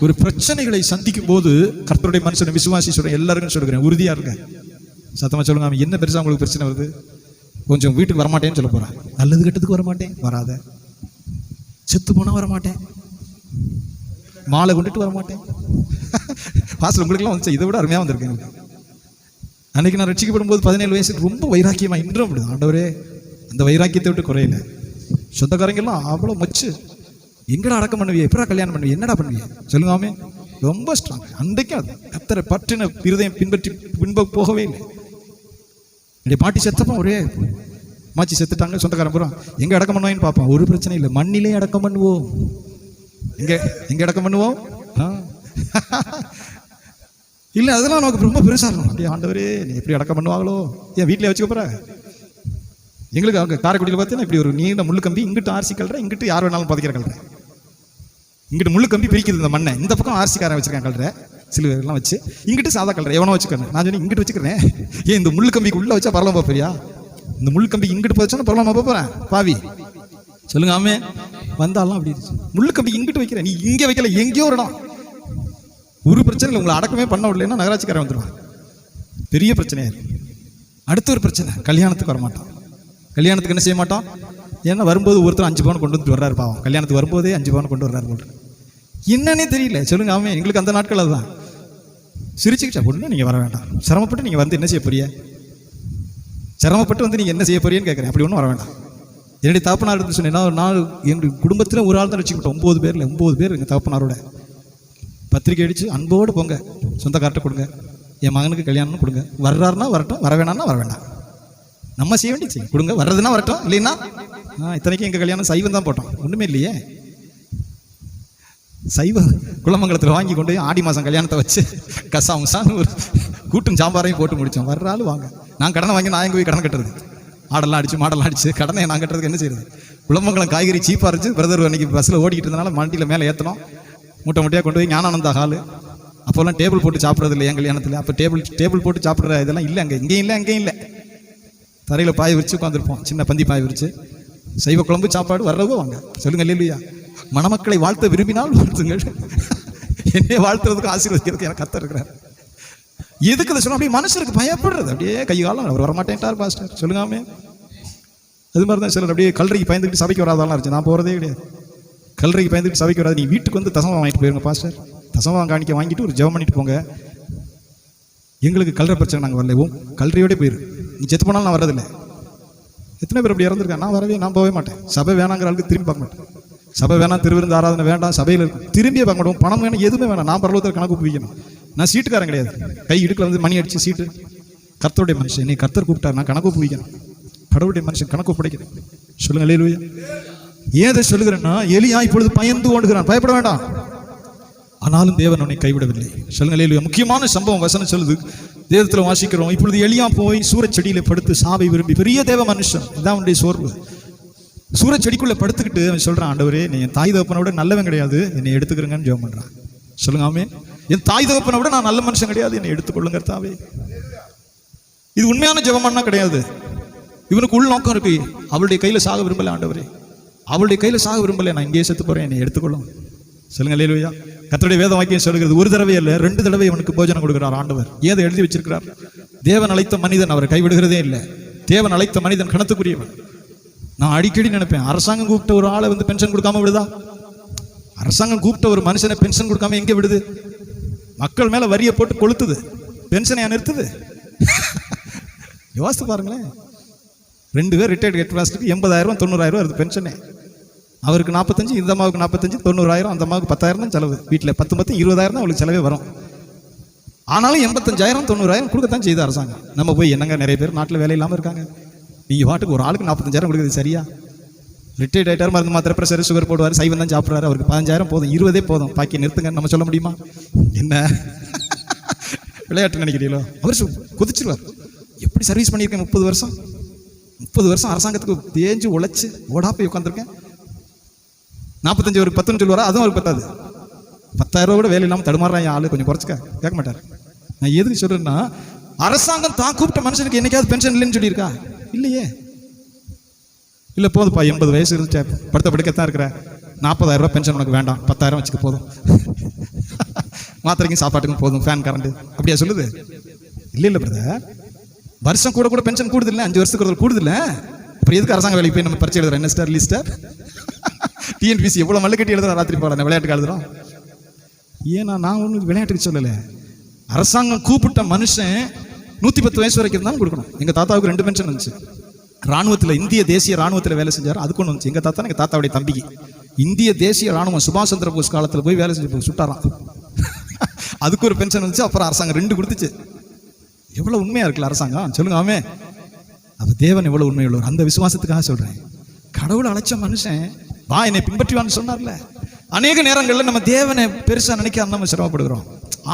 ஒரு பிரச்சனைகளை சந்திக்கும் போது கர்த்தருடைய மனுஷனை விசுவாசி சொல்றேன், எல்லாருக்கும் சொல்கிறேன், உறுதியா இருங்க. சத்தமாக சொல்லுங்க, அவன் என்ன பெருசாக உங்களுக்கு பிரச்சனை வருது? கொஞ்சம் வீட்டுக்கு வரமாட்டேன்னு சொல்ல போகிறான். நல்லது கெட்டதுக்கு வரமாட்டேன், வராத. செத்து போனால் வரமாட்டேன், மாலை கொண்டுட்டு வரமாட்டேன். வாசல் உங்களுக்குலாம் வந்துச்சு, இதை விட அருமையாக வந்திருக்கேன். அன்னைக்கு நான் ரட்சிக்கப்படும் போது 17 வயசுக்கு ரொம்ப வைராக்கியமாக இன்றும் அப்படி ஆண்டவரே அந்த வைராக்கியத்தை விட்டு குறையில. சொந்தக்காரங்கெல்லாம் அவ்வளோ மச்சு, எங்கடா அடக்கம் பண்ணுவியே, எப்படா கல்யாணம் பண்ணுவியே, என்னடா பண்ணுவியே சொல்லுங்காமே, ரொம்ப ஸ்ட்ராங். அன்றைக்கும் அது கத்தரை பற்றின இருதயம் பின்ப போகவே இல்லை. என்னுடைய பாட்டி செத்தப்போ ஒரே மாச்சி செத்துட்டாங்க, சொந்தக்காரன் பூரா எங்கே அடக்கம் பண்ணுவான்னு பார்ப்போம். ஒரு பிரச்சனை இல்லை, மண்ணிலே அடக்கம் பண்ணுவோம். எங்கே அடக்கம் பண்ணுவோம்? இல்லை, அதெல்லாம் நமக்கு ரொம்ப பெருசாக இருக்கும். அப்படியே ஆண்டவரே நீ எப்படி அடக்கம் பண்ணுவாங்களோ, ஏன் வீட்டிலே வச்சுக்க போகிற? எங்களுக்கு அவங்க காரைக்குடியில் பார்த்தீங்கன்னா இப்படி ஒரு நீண்ட முள்ளு கம்பி, இங்கிட்டு ஆர்சி கல்ற, இங்கிட்டு யார் வேணாலும் புதைக்கிற கல்ற, இங்கிட்டு முள்ளு கம்பி பிரிக்குது இந்த மண்ணை, இந்த பக்கம் ஆர்சிக்காரன் வச்சிருக்கேன் கல்ற சிலுவெல்லாம் வச்சு, இங்கிட்டு சாதா கல்ற எவனோ வச்சுக்கிறேன். நான் சொன்னேன் இங்கிட்டு வச்சுக்கிறேன், ஏன் இந்த முள்ளு கம்பிக்கு உள்ள வச்சா பரவாயில்ல போறியா? இந்த முள்ளு கம்பி இங்கிட்டு போச்சா பரவாயில்ல போறேன் பாவி சொல்லுங்க. ஆமே வந்தாலும் அப்படி முள்ளு கம்பி இங்கிட்டு வைக்கிறேன், நீ இங்கே வைக்கல, எங்கேயோ ஒரு இடம். ஒரு பிரச்சனை இல்லை, உங்களை அடக்கமே பண்ண விடலைன்னா நகராட்சிக்காரன் வந்துடுவான், பெரிய பிரச்சனையா இருக்கு. அடுத்த ஒரு பிரச்சனை, கல்யாணத்துக்கு வரமாட்டான். கல்யாணத்துக்கு என்ன செய்ய மாட்டோம்? ஏன்னா வரும்போது ஒருத்தர் 5 பவுன் கொண்டு வந்துட்டு வர்றாரு பாவம், கல்யாணத்துக்கு வரும்போதே 5 பவுன் கொண்டு வர்றாரு போட்டு, என்னன்னே தெரியல சொல்லுங்க. ஆமே எங்களுக்கு அந்த நாட்கள் அதுதான். சிரிச்சுக்கிட்டா பொண்ணு நீங்கள் வர வேண்டாம், சிரமப்பட்டு நீங்கள் வந்து என்ன செய்ய போறிய, சிரமப்பட்டு வந்து நீங்கள் என்ன செய்ய போறீன்னு கேட்குறேன். அப்படி ஒன்றும் வர வேண்டாம். என்னுடைய தகப்பனார் இருந்து சொன்னேன்னா, ஒரு நாள் எங்கள் குடும்பத்தில் ஒரு ஆள் தான் வச்சுக்கிட்டோம், 9 பேர் எங்கள் தகப்பனாரோட. பத்திரிக்கை அடித்து அன்போடு போங்க, சொந்தக்கார்ட்ட கொடுங்க, என் மகனுக்கு கல்யாணம்னு கொடுங்க, வர்றாருன்னா வரட்டும், வர வேணாம்னா வர வேண்டாம், நம்ம செய்ய வேண்டிய செய்யும் கொடுங்க, வர்றதுன்னா வரட்டும், இல்லைன்னா இத்தனைக்கும் எங்கள் கல்யாணம் சைவம் தான் போட்டோம், ஒன்றுமே இல்லையே. சைவ குளமங்கலத்தில் வாங்கி கொண்டு போய் ஆடி மாதம் கல்யாணத்தை வச்சு கசாமுசான்னு ஒரு கூட்டும் சாம்பாரையும் போட்டு முடித்தோம். வர்றாலும் வாங்க, நான் கடனை வாங்கி நான் எங்கே போய் கடன் கட்டுறது? ஆடெல்லாம் அடிச்சு மாடெல்லாம் அடிச்சு கடனை நான் கட்டுறதுக்கு என்ன செய்யுது? குளமங்கலம் காய்கறி சீப்பாக இருந்துச்சு, பிரதர் அன்னைக்கு பஸ்ஸில் ஓடிக்கிட்டு இருந்தனால வண்டியில் மேலே ஏற்றணும், மூட்டை மூட்டையாக கொண்டு போய் ஞானானந்தா ஹாலு. அப்போல்லாம் டேபிள் போட்டு சாப்பிட்றது இல்லை என் கல்யாணத்தில். அப்போ டேபிள் போட்டு சாப்பிட்ற இதெல்லாம் இல்லை, இங்கேயும் இல்லை. தரையில் பாய் விரிச்சு உட்காந்துருப்போம், சின்ன பந்தி பாய் விரிச்சு, சைவ குழம்பு சாப்பாடு. வர்றவோ வாங்க சொல்லுங்க, இல்லையா? மணமக்களை வாழ்த்த விரும்பினால் வாழ்த்துங்கள், என்னைய வாழ்த்துறதுக்கு ஆசீர்வதிக்கிறதுக்கு எனக்கு கத்த இருக்கிறார். எதுக்கு இதை சொன்ன? அப்படியே மனுஷருக்கு பயப்படுறது, அப்படியே கைகாலம் அவர் வரமாட்டேன்ட்டார் பாஸ்டர் சொல்லுங்காமே. அது மாதிரி தான் சிலர் அப்படியே கல்லறைக்கு பயந்துக்கிட்டு சபைக்கு வராதாலாம் இருந்துச்சு. நான் போகிறதே கிடையாது, கல்லறைக்கு பயந்துக்கிட்டு சபைக்கு வராது. நீ வீட்டுக்கு வந்து தசமம் வாங்கிட்டு போயிருங்க பாஸ்டர், தசமம் காணிக்க வாங்கிட்டு ஒரு ஜெபம் பண்ணிட்டு போங்க. எங்களுக்கு கல்ற பிரச்சனை, நாங்கள் வரலவும் கல்றையோட போயிரு, நீ செத்து போனாலும் நான் வரதில்லை. எத்தனை பேர் அப்படி இறந்துருக்கேன்? நான் போகவே மாட்டேன். சபை வேணாங்கிற ஆளுக்கு திரும்பி பார்க்க மாட்டேன். சபை வேணாம், திருவிருந்து ஆராதனை வேண்டாம், சபையில் திரும்பியே பார்க்க மாட்டோம். பணம் வேணும், எதுவுமே வேணாம். நான் பரலோகத்தில் கணக்கு வைக்கணும். நான் சீட்டுக்காரன் கிடையாது, கை இடுக்கில் வந்து மணி அடிச்சு சீட்டு. கர்த்தருடைய மனுஷன், நீ கர்த்தர் கூப்பிட்டார், நான் கணக்கு வைக்கணும். கடவுளுடைய மனுஷன் கணக்கு பிடிக்கிறேன் சொல்லுங்க. அல்லேலூயா. ஏன் அதை சொல்லுகிறேன்னா, எலியா இப்பொழுது பயந்து ஓடுகிறான். பயப்பட வேண்டாம், ஆனாலும் தேவன் உன்னை கைவிடவில்லை சொல்லுங்க. அல்லேலூயா. முக்கியமான சம்பவம் வசனம் சொல்லுது, தேவத்தில் வாசிக்கிறோம். இப்பொழுது எலியா போய் சூரச்செடியில படுத்து சாவை விரும்பி, பெரிய தேவ மனுஷன், இதான் உன்னுடைய சோர்வு. சூரச்செடிக்குள்ள படுத்துக்கிட்டு அவன் சொல்றான், ஆண்டவரே நீ என் தாய் தகப்பனை விட நல்லவன் கிடையாது, என்னை எடுத்துக்கிறங்கன்னு ஜெபம் பண்றான் சொல்லுங்க. ஆமே. என் தாய் தகப்பனை விட நான் நல்ல மனுஷன் கிடையாது, என்னை எடுத்துக்கொள்ளுங்க தாவே. இது உண்மையான ஜெபம்னா கிடையாது. இவனுக்கு உள் நோக்கம் இருக்கு, அவளுடைய கையில சாக விரும்பல ஆண்டவரே, அவளுடைய கையில சாக விரும்பல, நான் இங்கேயே செத்து போறேன், என்னை எடுத்துக்கொள்ளும் சொல்லுங்க. அல்லேலூயா. கர்த்தருடைய வேத வாக்கியம் சொல்கிறது, ஒரு தடவை இல்லை 2 தடவை அவனுக்கு போஜனம் கொடுக்கிறார் ஆண்டவர். ஏதை எழுதி வச்சிருக்கிறார்? தேவன் அழைத்த மனிதன் அவரை கைவிடுகிறதே இல்லை. தேவன் அழைத்த மனிதன் கணத்துக்குரியவன். நான் அடிக்கடி நினைப்பேன், அரசாங்கம் கூப்பிட்ட ஒரு ஆளை வந்து பென்ஷன் கொடுக்காம விடுதா? அரசாங்கம் கூப்பிட்ட ஒரு மனுஷனை பென்ஷன் கொடுக்காம எங்கே விடுது? மக்கள் மேல வரியை போட்டு கொளுத்துது, பென்ஷனை நிறுத்துது. யோசித்து பாருங்களேன். 2 பேர் ரிட்டையர்ட் கேட்பாஸ்ட்டுக்கு 80,000 90,000 வருது பென்ஷனே. அவருக்கு 45, இந்த அம்மாவுக்கு 45, 90,000, அந்த அம்மாவுக்கு 10,000 தான் செலவு. வீட்டில் 10 20,000 தான் அவளுக்கு செலவே வரும். ஆனாலும் 85,000 90,000 கொடுக்கத்தான் செய்த அரசாங்கம். நம்ம போய் என்னங்க, நிறைய பேர் நாட்டில் வேலை இல்லாமல் இருக்காங்க. நீங்கள் பாட்டுக்கு ஒரு ஆளுக்கு 45,000 கொடுக்குறது சரியா? ரிட்டையர்ட் ஆகிட்டார், மருந்து மாத்திரை ப்ரெஷர் சுகர் போடுவார், சைவம் தான் சாப்பிட்றாரு, அவருக்கு 15,000 போதும், 20 போதும், பாக்கி நிறுத்துங்க நம்ம சொல்ல முடியுமா? என்ன விளையாட்டு நினைக்கிறீங்களோ? அவர் குதிச்சிருவார். எப்படி சர்வீஸ் பண்ணியிருக்கேன் 30 வருஷம் அரசாங்கத்துக்கு தேஞ்சு உழைச்சி ஓடா போய் உட்காந்துருக்கேன். 45 ஒரு 10 சொல்லுவாரா? அதுவும் அவருக்கு பத்தாது. 10,000 கூட வேலை இல்லாமல் தடுமாறான் ஆளு, கொஞ்சம் குறைச்சிக்க கேட்க மாட்டார். நான் எதுக்கு சொல்றேன்னா, அரசாங்கம் தான் கூப்பிட்ட மனுஷனுக்கு என்னைக்காவது பென்ஷன் இல்லைன்னு சொல்லியிருக்கா? இல்லையே. இல்லை போதுப்பா 80 வயசு இருந்துச்சு, படுத்த படுக்கத்தான் இருக்கிற, 40,000 ரூபாய் பென்ஷன் உனக்கு வேண்டாம், 10,000 வச்சுக்க போதும், மாத்திரைக்கும் சாப்பாட்டுக்கும் போதும், ஃபேன் கரண்ட், அப்படியா சொல்லுது? இல்லை பிரதர், வருஷம் கூட கூட பென்ஷன் கூடுது இல்லை, 5 வருஷத்துக்கு ஒரு கூடுது இல்லை. அப்புறம் எதுக்கு அரசாங்க வேலைக்கு போய் நம்ம பரிச்சை எழுதுறோம்? என்ன ஸ்டார் லிஸ்டர் டிஎன்பிசி எவ்வளவு மல்லு கட்டி எழுதுறோம், ராத்திரி பாடம் விளையாட்டுக்கு எழுதுறோம். ஏன்னா நான் ஒன்றும் விளையாட்டுக்கு சொல்லலை. அரசாங்கம் கூப்பிட்ட மனுஷன் 110 வயசு வரைக்கும் தான் கொடுக்கணும். எங்க தாத்தாவுக்கு 2 பென்ஷன் இருந்துச்சு. ராணுவத்தில், இந்திய தேசிய ராணுவத்தில் வேலை செஞ்சார். அதுக்கு ஒன்று வந்துச்சு. எங்க தாத்தா எங்க தாத்தாவுடைய தம்பிக்கு இந்திய தேசிய ராணுவம் சுபாஷ் சந்திர போஸ் காலத்தில் போய் வேலை செஞ்சு சுட்டாராம். அதுக்கு ஒரு பென்ஷன் வந்துச்சு. அப்புறம் அரசாங்கம் 2 கொடுத்துச்சு. எவ்வளவு உண்மையா இருக்குல்ல அரசாங்கம், சொல்லுங்க. ஆமே. அப்ப தேவன் எவ்வளவு உண்மை உள்ளவர். அந்த விசுவாசத்துக்காக சொல்றேன். கடவுளை அழைச்ச மனுஷன் வா என்னை பின்பற்றுவான்னு சொன்னார்ல. அநேக நேரங்களில் நம்ம தேவனை பெருசா நினைக்க நம்ம சிரமப்படுகிறோம்.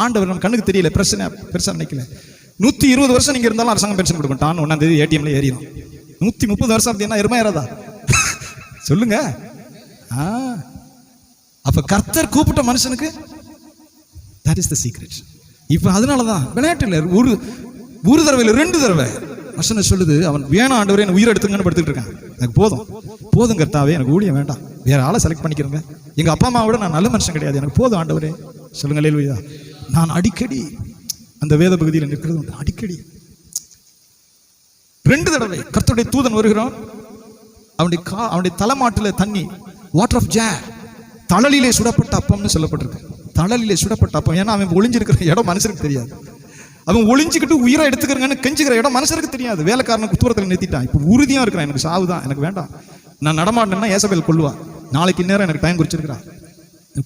ஆண்டவர் நம்ம கண்ணுக்கு தெரியல, பிரச்சனை பெருசா நினைக்கல. 120 வருஷம் நீங்க இருந்தாலும் அரசாங்கம் பென்ஷன் கொடுக்கும். டான் 1ஆம் தேதி ஏடிஎம்ல ஏறிடும். 130 வருஷம் அப்படின்னா எருமை ஏறாதா? சொல்லுங்க. அப்ப கர்த்தர் கூப்பிட்ட மனுஷனுக்கு that is the secret. இப்ப அதனாலதான் விளையாட்டு இல்லை. ஒரு தடவை இல்லை, 2 தடவை வசனம் சொல்லுது. அவன் வேணாம் ஆண்டவரே எனக்கு உயிர் எடுத்துங்கன்னு படுத்துட்டு இருக்கான். எனக்கு போதும் கர்த்தாவே, எனக்கு ஊழியம் வேண்டாம், வேற ஆளை செலக்ட் பண்ணிக்கிறேங்க. எங்க அப்பா அம்மா விட நான் நல்ல மனுஷன் கிடையாது, எனக்கு போதும் ஆண்டவரே. சொல்லுங்க அல்லேலூயா. நான் அடிக்கடி அந்த வேத பகுதியில் நிற்கிறது உண்டு. அடிக்கடி 2 தடவை கர்த்தருடைய தூதன் வருகிறான். அவனுடைய தலைமாட்டில தண்ணி, வாட்டர் ஆஃப் ஜே, தழலிலே சுடப்பட்ட அப்பம்னு சொல்லப்பட்டிருக்கு. தழலிலே சுடப்பட்ட அப்பம். ஏன்னா அவன் ஒளிஞ்சிருக்கிற இடம் மனுஷருக்கு தெரியாது. அவன் ஒளிஞ்சுக்கிட்டு உயிரை எடுத்துக்கிறங்கன்னு கெஞ்சுக்கிற இடம் மனுஷருக்கு தெரியாது. வேலைக்காரனுக்கு தூரத்தில் நிறுத்திட்டான். இப்போ உறுதியா இருக்கிறான், எனக்கு சாவுதான், எனக்கு வேண்டாம், நான் நடமாட்டேன்னா ஏசபேல் கொள்ளுவா. நாளைக்கு நேரம் எனக்கு டைம் குறிச்சிருக்கிறான்.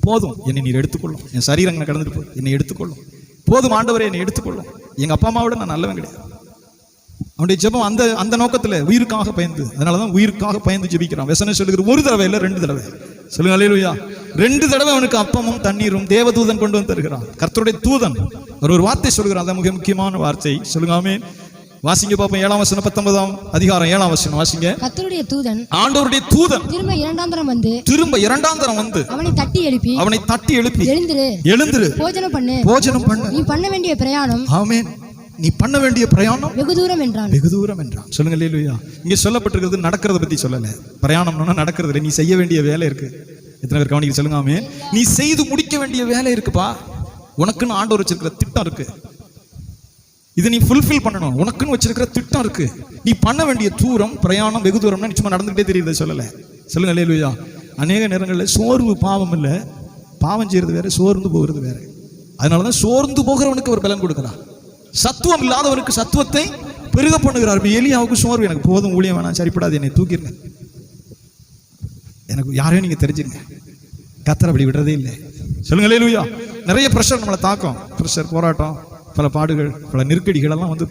போதும், என்னை நீர் எடுத்துக்கொள்ளும். என் சரீரங்களை கடந்துட்டு போதும், என்னை எடுத்துக்கொள்ளும். போதும் ஆண்டவரே, என்னை எடுத்துக்கொள்ளும். எங்க அப்பா அம்மாவோட நான் நல்லவன் கிடையாது. அவனுடைய ஜெபம் அந்த நோக்கத்துல உயிருக்காக பயந்து, அதனாலதான் உயிருக்காக பயந்து ஜெபிக்கிறான். வசனம் சொல்லுகிற 1 தடவை இல்லை, 2 தடவை. சொல்லுங்க அல்லேலூயா. 2 தடவை அவனுக்கு அப்பமும் தண்ணீரும் தேவதூதன் கொண்டு வந்து தருகிறான். கர்த்தருடைய தூதன் ஒரு வார்த்தை சொல்கிறான். அதான் மிக முக்கியமான வார்த்தை. சொல்லுங்க ஆமென். வாசிங்க பாப்போம். 7ஆம் வசனம் 19ஆம் அதிகாரம் 7ஆம் வசனம் வாசிங்க. கர்த்தருடைய தூதன், ஆண்டவருடைய தூதன் திரும்ப இரண்டாம் தரம் வந்து அவனை தட்டி எழுப்பி எழுந்திரு, போஜனம் பண்ணு, நீ பண்ண வேண்டிய பிரயாணம், ஆமென், நீ பண்ண வேண்டிய பிரயாணம் வெகு தூரம் என்றான். சொல்லுங்க அல்லேலூயா. இங்க சொல்லப்பட்டிருக்கிறது நடக்கிறத பத்தி சொல்லல. பிரயாணம்னா நடக்கிறது, நீ செய்ய வேண்டிய வேலை இருக்கு. எத்தனை பேர் கவனிக்க? சொல்லுங்க ஆமென். நீ செய்து முடிக்க வேண்டிய வேலை இருக்குப்பா. உனக்குன்னு ஆண்டவர் வச்சிருக்கிற திட்டம் இருக்கு. இது நீ ஃபுல்ஃபில் பண்ணணும். உனக்குன்னு வச்சிருக்கிற திட்டம் இருக்கு. நீ பண்ண வேண்டிய தூரம், பிரயாணம் வெகு தூரம்னா நிச்சயமா நடந்துகிட்டே தெரியுது. சொல்லல. சொல்லுங்க அல்லேலூயா. அநேக நேரங்களில் சோர்வு பாவம் இல்லை, பாவம் செய்யறது வேற, சோர்ந்து போகிறது வேற. அதனாலதான் சோர்ந்து போகிறவனுக்கு ஒரு பலன் கொடுக்கிறார். சத்துவம் இல்லாதவனுக்கு சத்துவத்தை பெருக பண்ணுகிறார். எலியாவுக்கு சோர்வு, எனக்கு போதும், ஊழியம் வேணாம், சரிப்படாது, என்னை தூக்கிடுங்க, எனக்கு யாரையும் நீங்க தெரிஞ்சுங்க. கர்த்தர் அப்படி விடுறதே இல்லை. சொல்லுங்க அல்லேலூயா. நிறைய பிரஷர் நம்மளை தாக்கும். பிரஷர், போராட்டம், பல பாடுகள், பல நெருக்கடிகள் எல்லாம் வந்து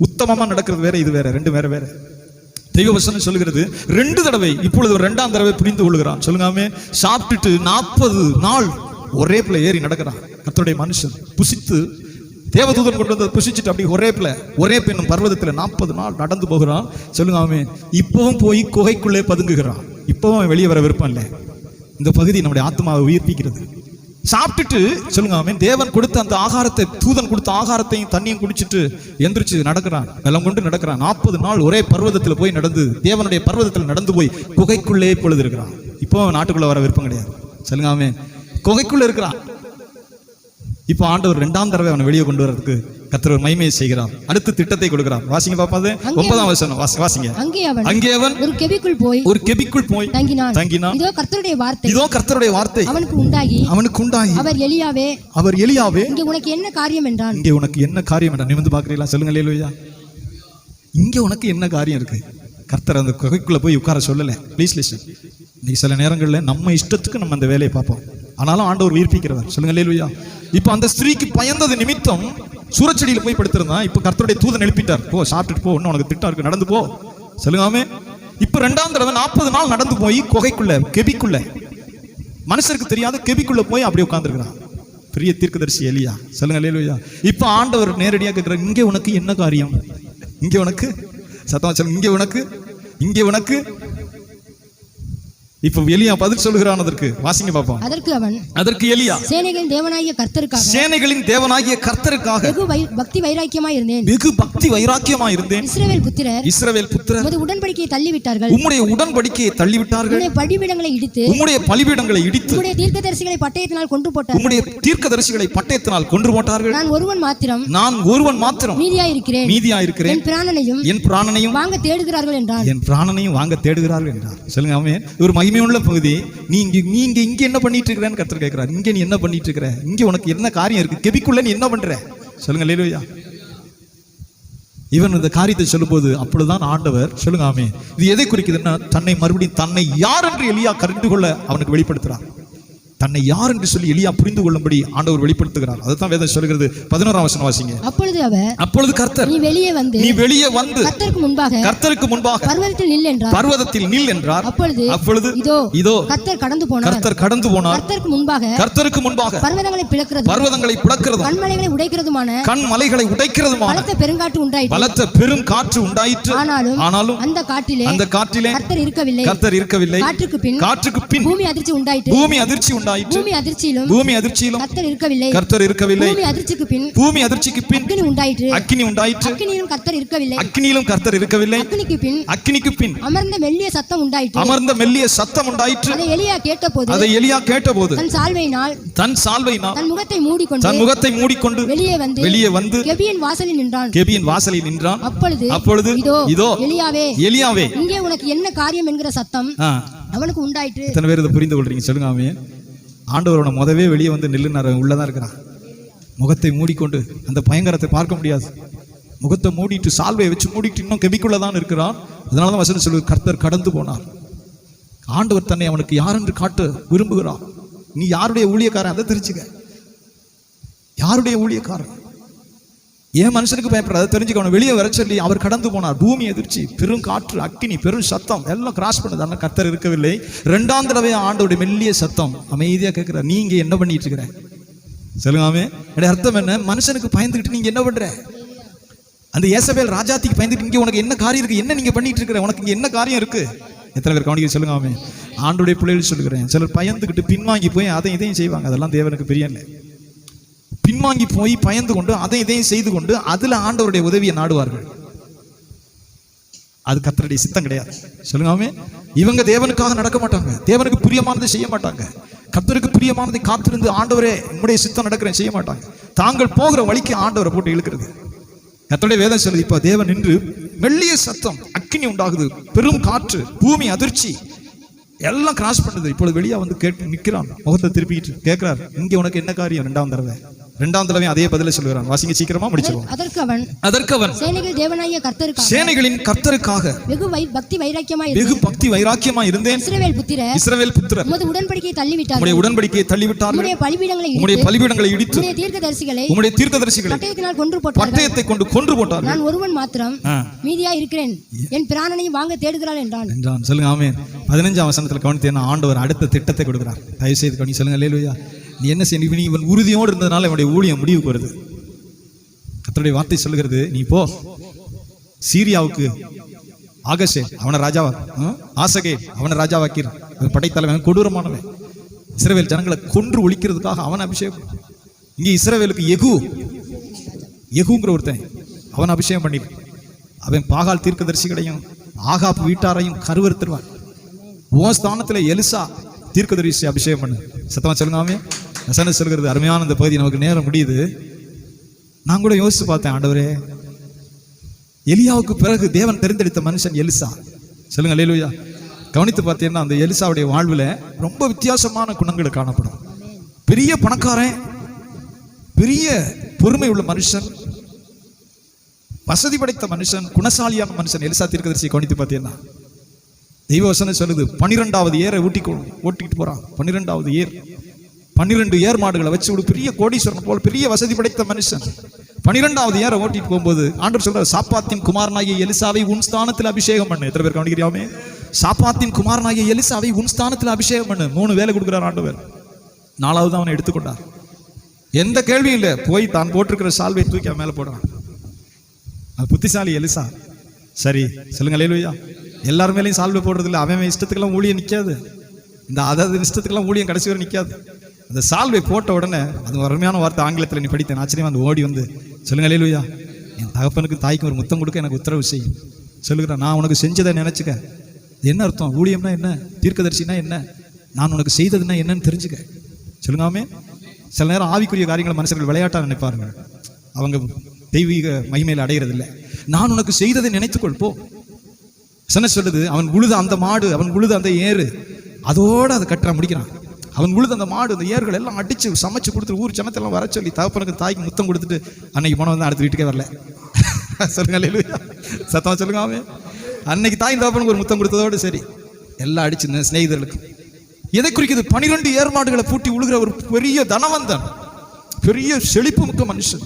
உத்தமமா நடக்கிறது வேற, இது வேற, 2 வேற. தெய்வவசனம் சொல்லுகிறது 2 தடவை. இப்பொழுது 2ஆம் தடவை புரிந்து கொள்கிறான். சொல்லுங்க. சாப்பிட்டுட்டு 40 நாள் ஒரே பிள்ளை ஏறி நடக்கிறான். கர்த்தருடைய மனுஷன் புசித்து, தேவதூதன் கொண்டு வந்து புசிச்சுட்டு அப்படி ஒரே பெண்ணும் பர்வதத்தில் 40 நாள் நடந்து போகிறான். சொல்லுங்க. இப்பவும் போய் குகைக்குள்ளே பதுங்குகிறான். இப்பவும் வெளியே வர விருப்பம் இல்லை. இந்த பகுதி நம்முடைய ஆத்மாவை உயிர்ப்பிக்கிறது. சாப்பிட்டுட்டு, சொல்லுங்க, தேவன் கொடுத்த அந்த ஆகாரத்தை, தூதன் கொடுத்த ஆகாரத்தையும் தண்ணியும் குடிச்சிட்டு எந்திரிச்சு நடக்கிறான். வெள்ளம் கொண்டு நடக்கிறான். 40 நாள் ஒரே பர்வதத்தில் போய் நடந்து, தேவனுடைய பர்வதத்தில் நடந்து போய் குகைக்குள்ளே பொழுது இருக்கிறான். இப்போ நாட்டுக்குள்ள வர விருப்பம் கிடையாது. சொல்லுங்க. குகைக்குள்ள இருக்கிறான். இப்போ ஆண்டவர் 2ஆம் தடவை அவனை வெளியே கொண்டு வரதுக்கு கர்த்தர் மகிமையை செய்கிறார். அடுத்த திட்டத்தை கொடுக்கிறார். வாசிங்க பாப்பாது. 9ஆம் வசனம் வாசிங்க. அங்கே அவன் ஒரு கெபிக்குள் போய் தங்கினான். இதோ கர்த்தருடைய வார்த்தை அவனுக்கு உண்டாகி அவர் எலியாவே இங்கே உனக்கு என்ன காரியம் என்றான். நிமிர்ந்து பார்க்கிறீங்களா? சொல்லுங்க அல்லேலூயா. இங்கே உனக்கு என்ன காரியம் இருக்கு? கர்த்தர் அந்த குகைக்குள்ள போய் உட்கார சொல்லல. Please listen. இன்னைக்கு சில நேரங்களில் நம்ம இஷ்டத்துக்கு நம்ம அந்த வேலையை பார்ப்போம். ஆனாலும் ஆண்டவர் உயிர்ப்பிக்கிறவர். சொல்லுங்க அல்லேலூயா. இப்போ அந்த ஸ்திரீக்கு பயந்தது நிமித்தம் சூரச்செடியில போய் படுத்திருந்தான். இப்போ கர்த்தருடைய தூதன் எழுப்பிட்டார். போ, சாப்பிட்டுட்டு போ, இன்னும் உனக்கு திட்டம் இருக்கு, நடந்து போ. சொல்லுங்க. இப்போ 2ஆம் தடவை 40 நாள் நடந்து போய் குகைக்குள்ள, கெபிக்குள்ள, மனுஷருக்கு தெரியாத கெபிக்குள்ள போய் அப்படி உட்கார்ந்துருக்கிறான். பெரிய தீர்க்கதரிசி எலியா. சொல்லுங்க அல்லேலூயா. இப்போ ஆண்டவர் நேரடியாக கேட்கிறார், இங்கே உனக்கு என்ன காரியம்? இங்கே உனக்கு, சத்தமா சொல்லுங்க, இங்கே உனக்கு இப்ப எலியா பதில் சொல்லுகிறான். அதற்கு வாசிங்க பாப்போம். அதற்கு எலியா, சேனைகளின் தேவனாகிய கர்த்தருக்காக, சேனைகளின் தேவனாகிய கர்த்தருக்காக வெகு பக்தி வைராக்கியமாய் இருந்தேன். வெகு பக்தி வைராக்கியமாய் இருந்தேன். இஸ்ரவேல் புத்திரர் உமது உடன்படிக்கையை தள்ளிவிட்டார்கள். உம்முடைய உடன்படிக்கையை தள்ளிவிட்டார்கள். உம்முடைய பலிபீடங்களை இடித்து, உம்முடைய பலிபீடங்களை இடித்து, உம்முடைய தீர்க்கதரிசிகளை பட்டயத்தினால் கொன்று போட்டார்கள். உம்முடைய தீர்க்கதரிசிகளை பட்டயத்தினால் கொன்று போட்டார்கள். நான் ஒருவன் மாத்திரம் மீதியாய் இருக்கிறேன். என் பிராணனையும் வாங்க தேடுகிறார்கள் என்றார். என் பிராணனையும் வாங்க தேடுகிறார்கள் என்றார். சொல்லுங்க ஆமென். ஒரு மகிமையுள்ள பகுதி. நீங்க இங்க என்ன பண்ணிட்டு இருக்கிறேன்னு கர்த்தர் கேட்கிறார். இங்க நீ என்ன பண்ணிட்டு இருக்கிற? இங்க உனக்கு என்ன காரியம் இருக்கு? கெபிக்குள்ள நீ என்ன பண்ற? சொல்லுங்க அல்லேலூயா. இவன் இந்த காரியத்தை சொல்லும்போது அப்பொழுதுதான் ஆண்டவர், சொல்லுங்க ஆமென், இது எதை குறிக்குதுன்னா தன்னை மறுபடியும் தன்னை யார் என்று எலியா கருத்து கொள்ள அவனுக்கு வெளிப்படுத்துறார். தன்னை யார் என்று சொல்லி எலியா புரிந்து கொள்ளும்படி ஆண்டவர் வெளிப்படுத்துகிறார். அதுதான் வேதம் சொல்கிறது. 11ஆம் வசனம் வாசிங்க. அப்பொழுது கர்த்தர், நீ வெளியே வந்து கர்த்தருக்கு முன்பாக பர்வதத்தில் நில் என்றார். அப்பொழுது இதோ கர்த்தர் கடந்து போனார். கர்த்தருக்கு முன்பாக பர்வதங்களை பிளக்கிறதும் கன்மலைகளை உடைக்கிறதுமான பலத்த பெரும் காற்று உண்டாயிற்று. ஆனாலும் அந்த காற்றிலே கர்த்தர் இருக்கவில்லை. காற்றுக்கு பின் பூமி அதிர்ச்சி உண்டாயிற்று. பூமி அதிர்ச்சியிலும் கர்த்தர் இருக்கவில்லை. பூமி அதிர்ச்சிக்கு பின் அக்கினி உண்டாயிற்று. அக்கினியிலும் கர்த்தர் இருக்கவில்லை. அக்கினிக்கு பின் அமர்ந்த மெல்லிய சத்தம் உண்டாயிற்று. அதை எலியா கேட்டபோது தன் சால்வையினால் தன் முகத்தை மூடிக்கொண்டு வெளியே வந்து கெபியின் வாசலில் நின்றான். அப்பொழுது இதோ எலியாவே, இங்கே உனக்கு என்ன காரியம் என்கிற சத்தம் அவனுக்கு உண்டாயிற்று. எத்தனை பேர் இதை புரிந்து கொள்றீங்க? சொல்லுங்க ஆமென். ஆண்டவரோட முதவே வெளியே வந்து நில்லுனார். உள்ளதான் இருக்கிறான். முகத்தை மூடிக்கொண்டு அந்த பயங்கரத்தை பார்க்க முடியாது. முகத்தை மூடிட்டு சால்வையை வச்சு மூடிட்டு இன்னும் கெபிக்குள்ளதான் இருக்கிறான். அதனாலதான் வசனம் சொல்லுது, கர்த்தர் கடந்து போனார். ஆண்டவர் தன்னை அவனுக்கு யார் என்று காட்ட விரும்புகிறான். நீ யாருடைய ஊழியக்காரன்? அதை தெரிஞ்சுக்க. யாருடைய ஊழியக்காரன்? ஏன் மனுஷனுக்கு பயப்பட? அதை தெரிஞ்சுக்கணும். வெளியே வர சொல்லி அவர் கடந்து போனார். பூமி எதிர்ச்சி, பெரும் காற்று, அக்கினி, பெரும் சத்தம் எல்லாம் கிராஸ் பண்ணது. ஆனால் கர்த்தர் இருக்கவில்லை. 2ஆம் தடவை ஆண்டோடைய மெல்லிய சத்தம் அமைதியா கேட்கிறார். நீ இங்க என்ன பண்ணிட்டு இருக்கிற? சொல்லுங்க. அர்த்தம் என்ன? மனுஷனுக்கு பயந்துகிட்டு நீங்க என்ன பண்ற? அந்த ஏசபேல் ராஜாத்திக்கு பயந்துட்டு இங்க உனக்கு என்ன காரியம் இருக்கு? என்ன நீங்க பண்ணிட்டு இருக்கிற? உனக்கு இங்க என்ன காரியம் இருக்கு? எத்தனை பேர் கவனிக்க? சொல்லுங்க. ஆண்டோடைய பிள்ளைகள் சொல்லுகிறேன். சிலர் பயந்துகிட்டு பின்வாங்கி போய் அதை இதையும் செய்வாங்க. அதெல்லாம் தேவனுக்கு பிரியமில்லை. பின்வாங்கி போய் பயந்து கொண்டு அதை இதையும் செய்து கொண்டு அதுல ஆண்டவருடைய உதவியை நாடுவார்கள். அது கர்த்தருடைய சித்தம் கிடையாது. சொல்லுங்க. இவங்க தேவனுக்காக நடக்க மாட்டாங்க. தேவனுக்கு பிரியமானதை செய்ய மாட்டாங்க. கர்த்தருக்கு பிரியமானதை காத்திருந்து ஆண்டவரே உங்களுடைய சித்தம் நடக்கிறேன் செய்ய மாட்டாங்க. தாங்கள் போகிற வழிக்கு ஆண்டவரை போட்டு இழுக்கிறது. கர்த்தருடைய வேதம் சொல்லுது, இப்ப தேவன் நின்று மெல்லிய சத்தம், அக்கினி உண்டாகுது, பெரும் காற்று, பூமி அதிர்ச்சி எல்லாம் கிராஸ் பண்ணுது. இப்பொழுது வெளியா வந்து கேட்டு நிற்கிறான். முகத்தை திருப்பிட்டு கேட்கிறார், இங்க உனக்கு என்ன காரியம்? 2ஆம் தடவை அதே பதில சொல்லுகிறான். வாசிங்க, சீக்கிரமா முடிச்சிருவோம். அதற்கு அவன் சேனைகளின் கர்த்தருக்காக வெகு பக்தி வைராக்கியமாய் இருந்தேன். இஸ்ரவேல் புத்திரர் உம்முடைய உடன்படிக்கையை தள்ளிவிட்டார்கள். உம்முடைய பலிபீடங்களை இடித்து, உம்முடைய தீர்க்கதரிசிகளை பட்டயத்தை கொண்டு கொன்று போட்டார்கள். நான் ஒருவன் மாத்திரம் மீதியாய் இருக்கிறேன். என் பிராணனையும் வாங்க தேடுகிறாள் என்றான். சொல்லுங்க ஆமென். 15ஆம் வசனத்தில் கவனித்தேன். ஆண்டவர் அடுத்த திட்டத்தை கொடுக்கிறார். தயவு செய்து கவனி. சொல்லுங்க அல்லேலூயா. நீ என்ன செய்ய? இவன் உறுதியோடு இருந்ததுனால இவனுடைய ஊழியம் முடிவுக்கு வருது. கர்த்தருடைய வார்த்தை சொல்லுகிறது, நீ போ சீரியாவுக்கு ஆகசே அவனை ராஜாவா, ஆசகே அவனை ராஜாவாக்கி, படைத்தலைவன் கொடூரமானவன். இஸ்ரவேல் ஜனங்களை கொன்று ஒழிக்கிறதுக்காக அவன் அபிஷேகம். இங்க இஸ்ரவேலுக்கு எகுங்கிற ஒருத்தன் அவன் அபிஷேகம் பண்ணி அவன் பாகால் தீர்க்கதரிசிகளையும் ஆகாப் வீட்டாரையும் கருவறுத்துருவான். உன் ஸ்தானத்துல எலிசா தீர்க்கதரிசி அபிஷேகம் பண்ணு. சத்தமா சொல்லுங்க. வசனம் சொல்கிறது. அருமையான இந்த பகுதி. நமக்கு நேரம் முடியுது. நான் கூட யோசிச்சு பார்த்தேன், ஆண்டவரே, எலியாவுக்கு பிறகு தேவன் தெரிந்தெடுத்த மனுஷன் எலிசா. சொல்லுங்க அல்லேலூயா. கவனித்து பார்த்தீங்கன்னா அந்த எலிசாவுடைய வாழ்வில் ரொம்ப வித்தியாசமான குணங்கள் காணப்படும். பெரிய பணக்காரன், பெரிய பொறுமை உள்ள மனுஷன், வசதி படைத்த மனுஷன், குணசாலியான மனுஷன். எலிசா தீர்க்கதரிசி கவனித்து பார்த்தீங்கன்னா தெய்வ வசனம் சொல்லுது, 12வது ஏரை ஓட்டிக்கிட்டு போறான். 12வது ஏர், 12 ஏர் மாடுகளை வச்சு ஒரு பெரிய கோடீஸ்வரன் போல பெரிய வசதி படைத்த மனுஷன் 12வது ஏரை ஓட்டிட்டு போகும்போது ஆண்டவர் சொல்றார், சாப்பாத்தின் குமாரனாகிய எலிசாவை உன் ஸ்தானத்தில் அபிஷேகம் பண்ணு. எத்தனை பேர் கவனிக்கிறாமே? சாப்பாத்தின் குமாரனாகிய எலிசாவை உன் ஸ்தானத்தில் அபிஷேகம் பண்ணு. 3 வேலை கொடுக்கிறார் ஆண்டவர். 4வது அவனை எடுத்துக்கொண்டார். எந்த கேள்வியும் இல்லை. போய் தான் போட்டிருக்கிற சால்வை தூக்கி அவன் மேல போடுறான். அது புத்திசாலி எலிசா. சரி, சொல்லுங்க அல்லேலூயா. எல்லாரும் மேலேயும் சால்வை போடுறது இல்லை. அவன் இஷ்டத்துக்கெல்லாம் ஊழிய நிற்காது. இந்த அதாவது இஷ்டத்துக்கெல்லாம் ஊழியம் கடைசி வரை நிற்காது. அந்த சால்வை போட்ட உடனே அது ஒரு அருமையான வார்த்தை ஆங்கிலத்தில் நீ படித்தேன், ஆச்சரியமா அந்த ஓடி வந்து சொல்லுங்க அல்லேலூயா, என் தகப்பனுக்கு தாய்க்கு ஒரு முத்தம் கொடுக்க எனக்கு உத்தரவு செய்யும் சொல்லுகிறேன். நான் உனக்கு செஞ்சதை நினைச்சுக்க. என்ன அர்த்தம்? ஊழியம்னா என்ன, தீர்க்கதரிசினா என்ன, நான் உனக்கு செய்ததுன்னா என்னன்னு தெரிஞ்சுக்க. சொல்லுங்காமே. சில நேரம் ஆவிக்குரிய காரியங்களை மனுஷர்கள் விளையாட்டா நினைப்பாருங்க, அவங்க தெய்வீக மகிமையில் அடைகிறதில்லை. நான் உனக்கு செய்ததை நினைத்துக்கொள் போ. சொன்ன சொல்லுது, அவன் உழுத அந்த மாடு, அவன் உழுத அந்த ஏறு, அதோட அதை கட்டுற முடிக்கிறான். அவன் உழுத அந்த மாடு, அந்த ஏர்கள் எல்லாம் அடிச்சு சமைச்சு கொடுத்துட்டு ஊர் ஜனத்தெல்லாம் வர சொல்லி தகப்பனுக்கு தாய்க்கு முத்தம் கொடுத்துட்டு அன்னைக்கு போன வந்து அடுத்த வீட்டுக்கே வரல. சொல்லுங்க அல்லேலூயா, சத்தமா சொல்லுங்க. அவன் அன்னைக்கு தாய் தகப்பனுக்கு ஒரு முத்தம் கொடுத்ததோடு சரி, எல்லாம் அடிச்சு சிநேகிதர்களுக்கு. எதை குறிக்குது? 12 ஏர்மாடுகளை பூட்டி உழுகிற ஒரு பெரிய தனவந்தன், பெரிய செழிப்பு மிக்க மனுஷன்.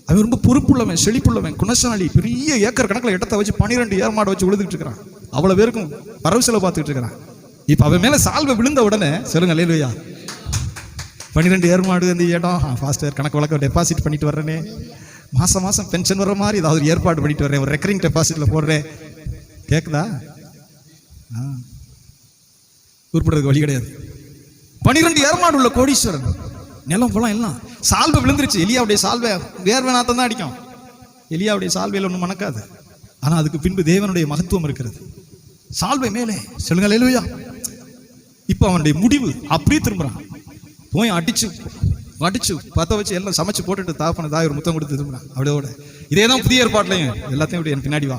அவன் ரொம்ப பொறுப்புள்ளவன், செழிப்புள்ளவன், குணசாலி. பெரிய ஏக்கர் கணக்கில் இடத்தை வச்சு 12 ஏர்மாடை வச்சு உழுதுகிட்டு இருக்கிறான். அவ்வளவு பேருக்கும் வரவு செலவு பார்த்துக்கிட்டு இருக்கிறான். இப்ப அவன் மேல சால்வை விழுந்த உடனே சொல்லுங்க அல்லேலூயா, 12 ஏர்மாடு அந்த இடம் ஃபாஸ்டர் கணக்கு வழக்க டெபாசிட் பண்ணிட்டு வர்றேனே, மாசம் மாசம் பென்ஷன் வர்ற மாதிரி ஏதாவது ஒரு ஏற்பாடு பண்ணிட்டு வர்றேன், ஒரு ரெக்கரிங் டெபாசிட்ல போடுறேன். கேக்குதா? உருப்படுறதுக்கு வழி கிடையாது. 12 ஏர்மாடு உள்ள கோடீஸ்வரன், நிலம் போலாம் எல்லாம். சால்வை விழுந்துருச்சு. எலியாவுடைய சால்வை வேர்வை நாத்தம் தான் அடிக்கும். எலியாவுடைய சால்வையில் ஒன்றும் மணக்காது. ஆனா அதுக்கு பின்பு தேவனுடைய மகத்துவம் இருக்கிறது. சால்வை மேலே சொல்லுங்க அல்லேலூயா. இப்போ அவனுடைய முடிவு அப்படியே திரும்புறான். போய் அடிச்சு பத்த வச்சு எல்லாம் சமைச்சு போட்டுட்டு தாப்பன தாய் ஒரு முத்தம் கொடுத்து திரும்புறான். அப்படியோட இதே தான் புதிய ஏற்பாட்டிலையும் எல்லாத்தையும் விட்டு என் பின்னாடி வா.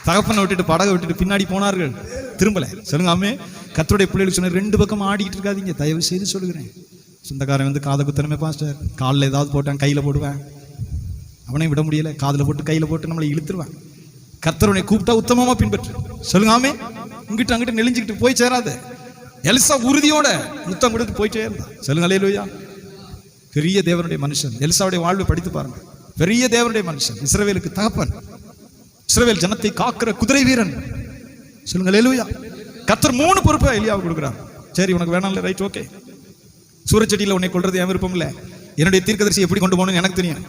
தகப்பனை விட்டுட்டு படகை விட்டுட்டு பின்னாடி போனார்கள், திரும்பல. சொல்லுங்க ஆமே. கர்த்தருடைய பிள்ளைகளுக்கு சொன்ன 2 பக்கம் ஆடிக்கிட்டு இருக்காதீங்க, தயவு செய்து சொல்லுகிறேன். சொந்தக்காரன் வந்து காதை குத்தனமே பாஸ்டர், காலில் ஏதாவது போட்டான் கையில் போடுவேன், அவனையும் விட முடியல, காதில் போட்டு கையில் போட்டு நம்மளை இழுத்துருவான். கர்த்தருடைய கூப்பிட்டா உத்தமமா பின்பற்று. சொல்லுங்காமே. இங்கிட்ட அங்கிட்ட நெளிஞ்சுக்கிட்டு போய் சேராத. எலிசா உறுதியோட முத்தம் கொடுத்து போயிட்டே இருந்தான். சொல்லுங்க அல்லேலூயா. பெரிய தேவனுடைய மனுஷன். எலிசாவுடைய வாழ்வை படித்து பாருங்க. பெரிய தேவனுடைய மனுஷன், இஸ்ரவேலுக்கு தகப்பன், இஸ்ரவேல் ஜனத்தை காக்கிற குதிரை வீரன். சொல்லுங்க அல்லேலூயா. கர்த்தர் 3 பொறுப்பை எலியாவுக்கு கொடுக்குறார். சரி உனக்கு வேணாம்ல, ரைட், ஓகே. சூரச்செடியில் உன்னை கொள்றது என் விருப்பம் இல்லை. என்னுடைய தீர்க்கதரிசி எப்படி கொண்டு போகணும்னு எனக்கு தெரியும்.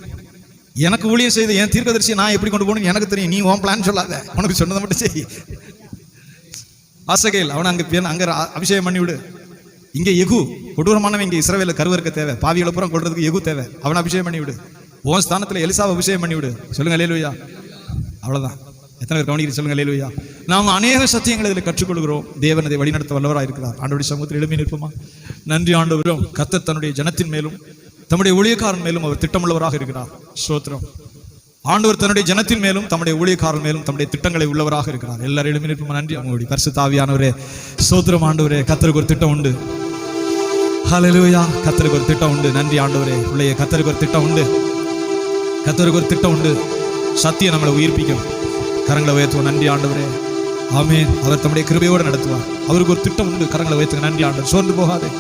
எனக்கு ஊழியம் செய்து என் தீர்க்கதரிசியை நான் எப்படி கொண்டு போகணும்னு எனக்கு தெரியும். நீ உன் பிளான் சொல்லாத, உனக்கு சொன்னதை மட்டும் செய். ஆசகேல் அவனை அங்க அபிஷேகம் பண்ணி விடு. இங்கே எகு கொடூரமானவன், இங்கே இஸ்ரவேல கருவறுக்க தேவை, பாவிகளை புறம் கொள்றதுக்கு எகு தேவை, அவனை அபிஷேகம் பண்ணி விடு. உன் ஸ்தானத்தில் எலிசாவை அபிஷேகம் பண்ணி விடு. சொல்லுங்க அல்லேலூயா. அவ்வளவுதான். எத்தனை பேர் கவனிக்கிறீங்க? சொல்லுங்க அல்லேலூயா. நாம் அநேக சத்தியங்களை இதில் கற்றுக்கொள்கிறோம். தேவன் அதை வழிநடத்த வல்லவராக இருக்கிறார். ஆண்டவருடைய சமூகத்தில் எழுப்பி நிற்போமா? நன்றி ஆண்டவரும். கர்த்தர் தன்னுடைய ஜனத்தின் மேலும் தம்முடைய ஊழியக்காரன் மேலும் அவர் திட்டமுள்ளவராக இருக்கிறார். ஸ்தோத்திரம். ஆண்டவர் தன்னுடைய ஜனத்தின் மேலும் தம்முடைய ஊழியக்காரன் மேலும் தம்முடைய திட்டங்களை உள்ளவராக இருக்கிறார். எல்லாரும் எழுப்பி நிற்போமா? நன்றி. அவங்களுடைய பரிசுத்த ஆவியானவரே, ஸ்தோத்திரம் ஆண்டவரே. கர்த்தருக்கு ஒரு திட்டம் உண்டு. ஹல்லேலூயா. கர்த்தருக்கு ஒரு திட்டம் உண்டு. நன்றி ஆண்டவரே. பிள்ளைய கர்த்தருக்கு ஒரு திட்டம் உண்டு. கர்த்தருக்கு ஒரு திட்டம் உண்டு. சத்தியம் நம்மளை உயிர்ப்பிக்கும். கரங்களை உயர்த்துவோம். நன்றி ஆண்டவரே. ஆமென். அவர் தம்முடைய கிருபையோடு நடத்துவார். அவருக்கு ஒரு திட்டம் உண்டு. கரங்களை உயர்த்துங்க. நன்றி ஆண்டவர். சோர்ந்து போகாதே.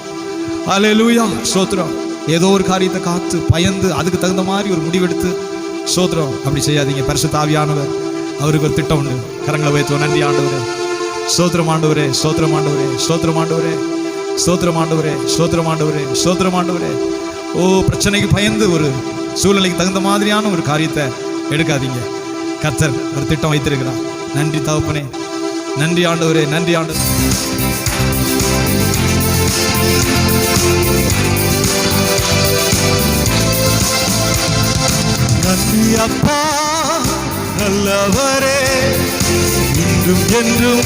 ஹல்லேலூயா. ஸ்தோத்திரம். ஏதோ ஒரு காரியத்தை காத்து பயந்து அதுக்கு தகுந்த மாதிரி ஒரு முடிவெடுத்து ஸ்தோத்திரம் அப்படி செய்யாதீங்க. பரிசுத்த ஆவியானவர் அவருக்கு ஒரு திட்டம் உண்டு. கரங்களை உயர்த்துவோம். நன்றி ஆண்டவரே. ஸ்தோத்திரம் ஆண்டவரே. ஸ்தோத்திரம் ஆண்டவரே. ஸ்தோத்திரம் ஆண்டவரே. ஸ்தோத்திரம் ஆண்டவரே. ஸ்தோத்திரம் ஆண்டவரே. ஸ்தோத்திரம் ஆண்டவரே. ஓ, பிரச்சனைக்கு பயந்து ஒரு சூழ்நிலைக்கு தகுந்த மாதிரியான ஒரு காரியத்தை எடுக்காதீங்க. கர்த்தர் ஒரு திட்டம் வைத்திருக்கிறார். நன்றி தகப்பனே. நன்றி ஆண்டவரே. நன்றி ஆண்டவரே. நன்றி அப்பா நல்லவரே, இன்றும் என்றும்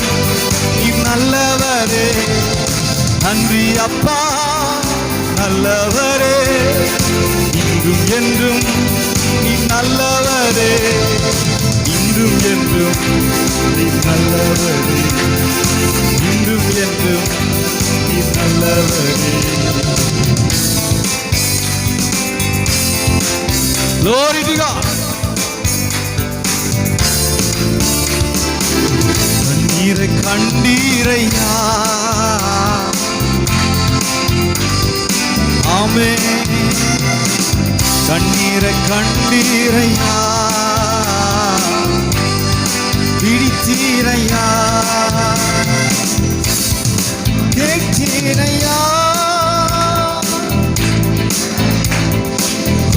நீ நல்லவரே. நன்றி அப்பா நல்லவரே, இன்றும் என்றும் நீ நல்லவரே. இன்றும் என்றும் நீ நல்லவரே. இன்றும் என்றும் நீ நல்லவரே. Glory to God. கண்ணீரை கண்டீரையா. ஆமென். கண்ணீரை கண்டீரையா. பிடித்தீரையா. கேட்டீரையா.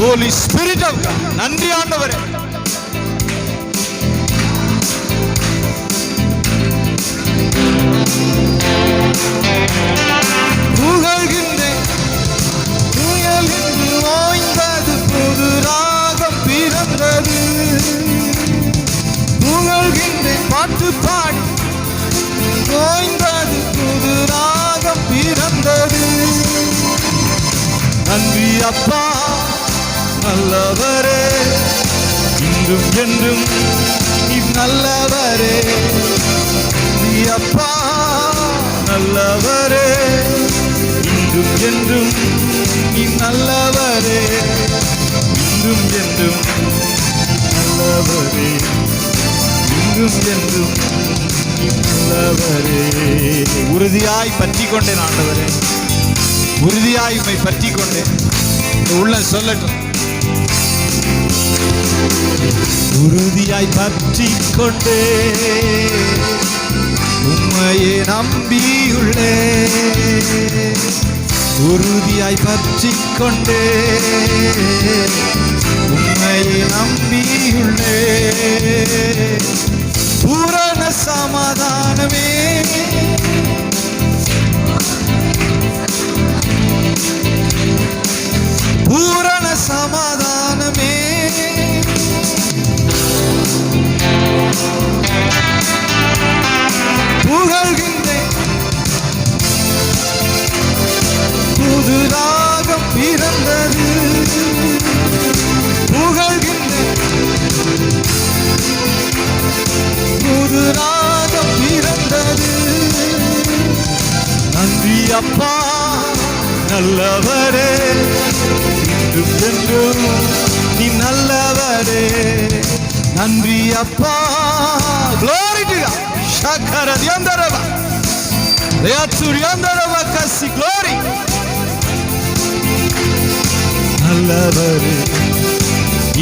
Holy Spirit of God. நன்றி ஆண்டவரே. நன்றி அப்பா நல்லவரே, இன்றும் என்றும் நீ நல்லவரே. நன்றி அப்பா நல்லவரே, இன்றும் என்றும் நீ நல்லவரே, இன்றும் என்றும் நல்லவரே, இன்றும் என்றும் நீ நல்லவரே. உறுதியாய் பற்றி கொண்டேன் ஆண்டவரே, உறுதியாய் உம்மை பற்றி கொண்டேன். உள்ள சொல்லட்டும், உறுதியாய் பற்றி கொண்டே உம்மையே நம்பியுள்ளே, உறுதியாய் பற்றி கொண்டே உம்மையே நம்பியுள்ளே. பூரண சமாதானமே பூரண சமாதானமே புகழ்கின்றேன், புது ராகம் பிறந்தது, புகழ்கின்றேன், புது ராகம் பிறந்தது. நன்றி அப்பா நல்லவரே, இன்றும் என்றும் நீ நல்லவரே. நன்றி அப்பா. Glory to God. Shakara diandarava, leaturiandarava kasi glory. நல்லவரே,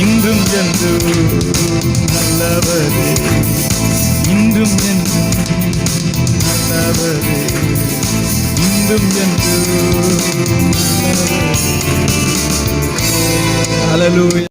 இன்றும் என்றும் நல்லவரே, இன்றும் என்றும் நல்லவரே, இன்றும் என்றும் நல்லவரே. Hallelujah.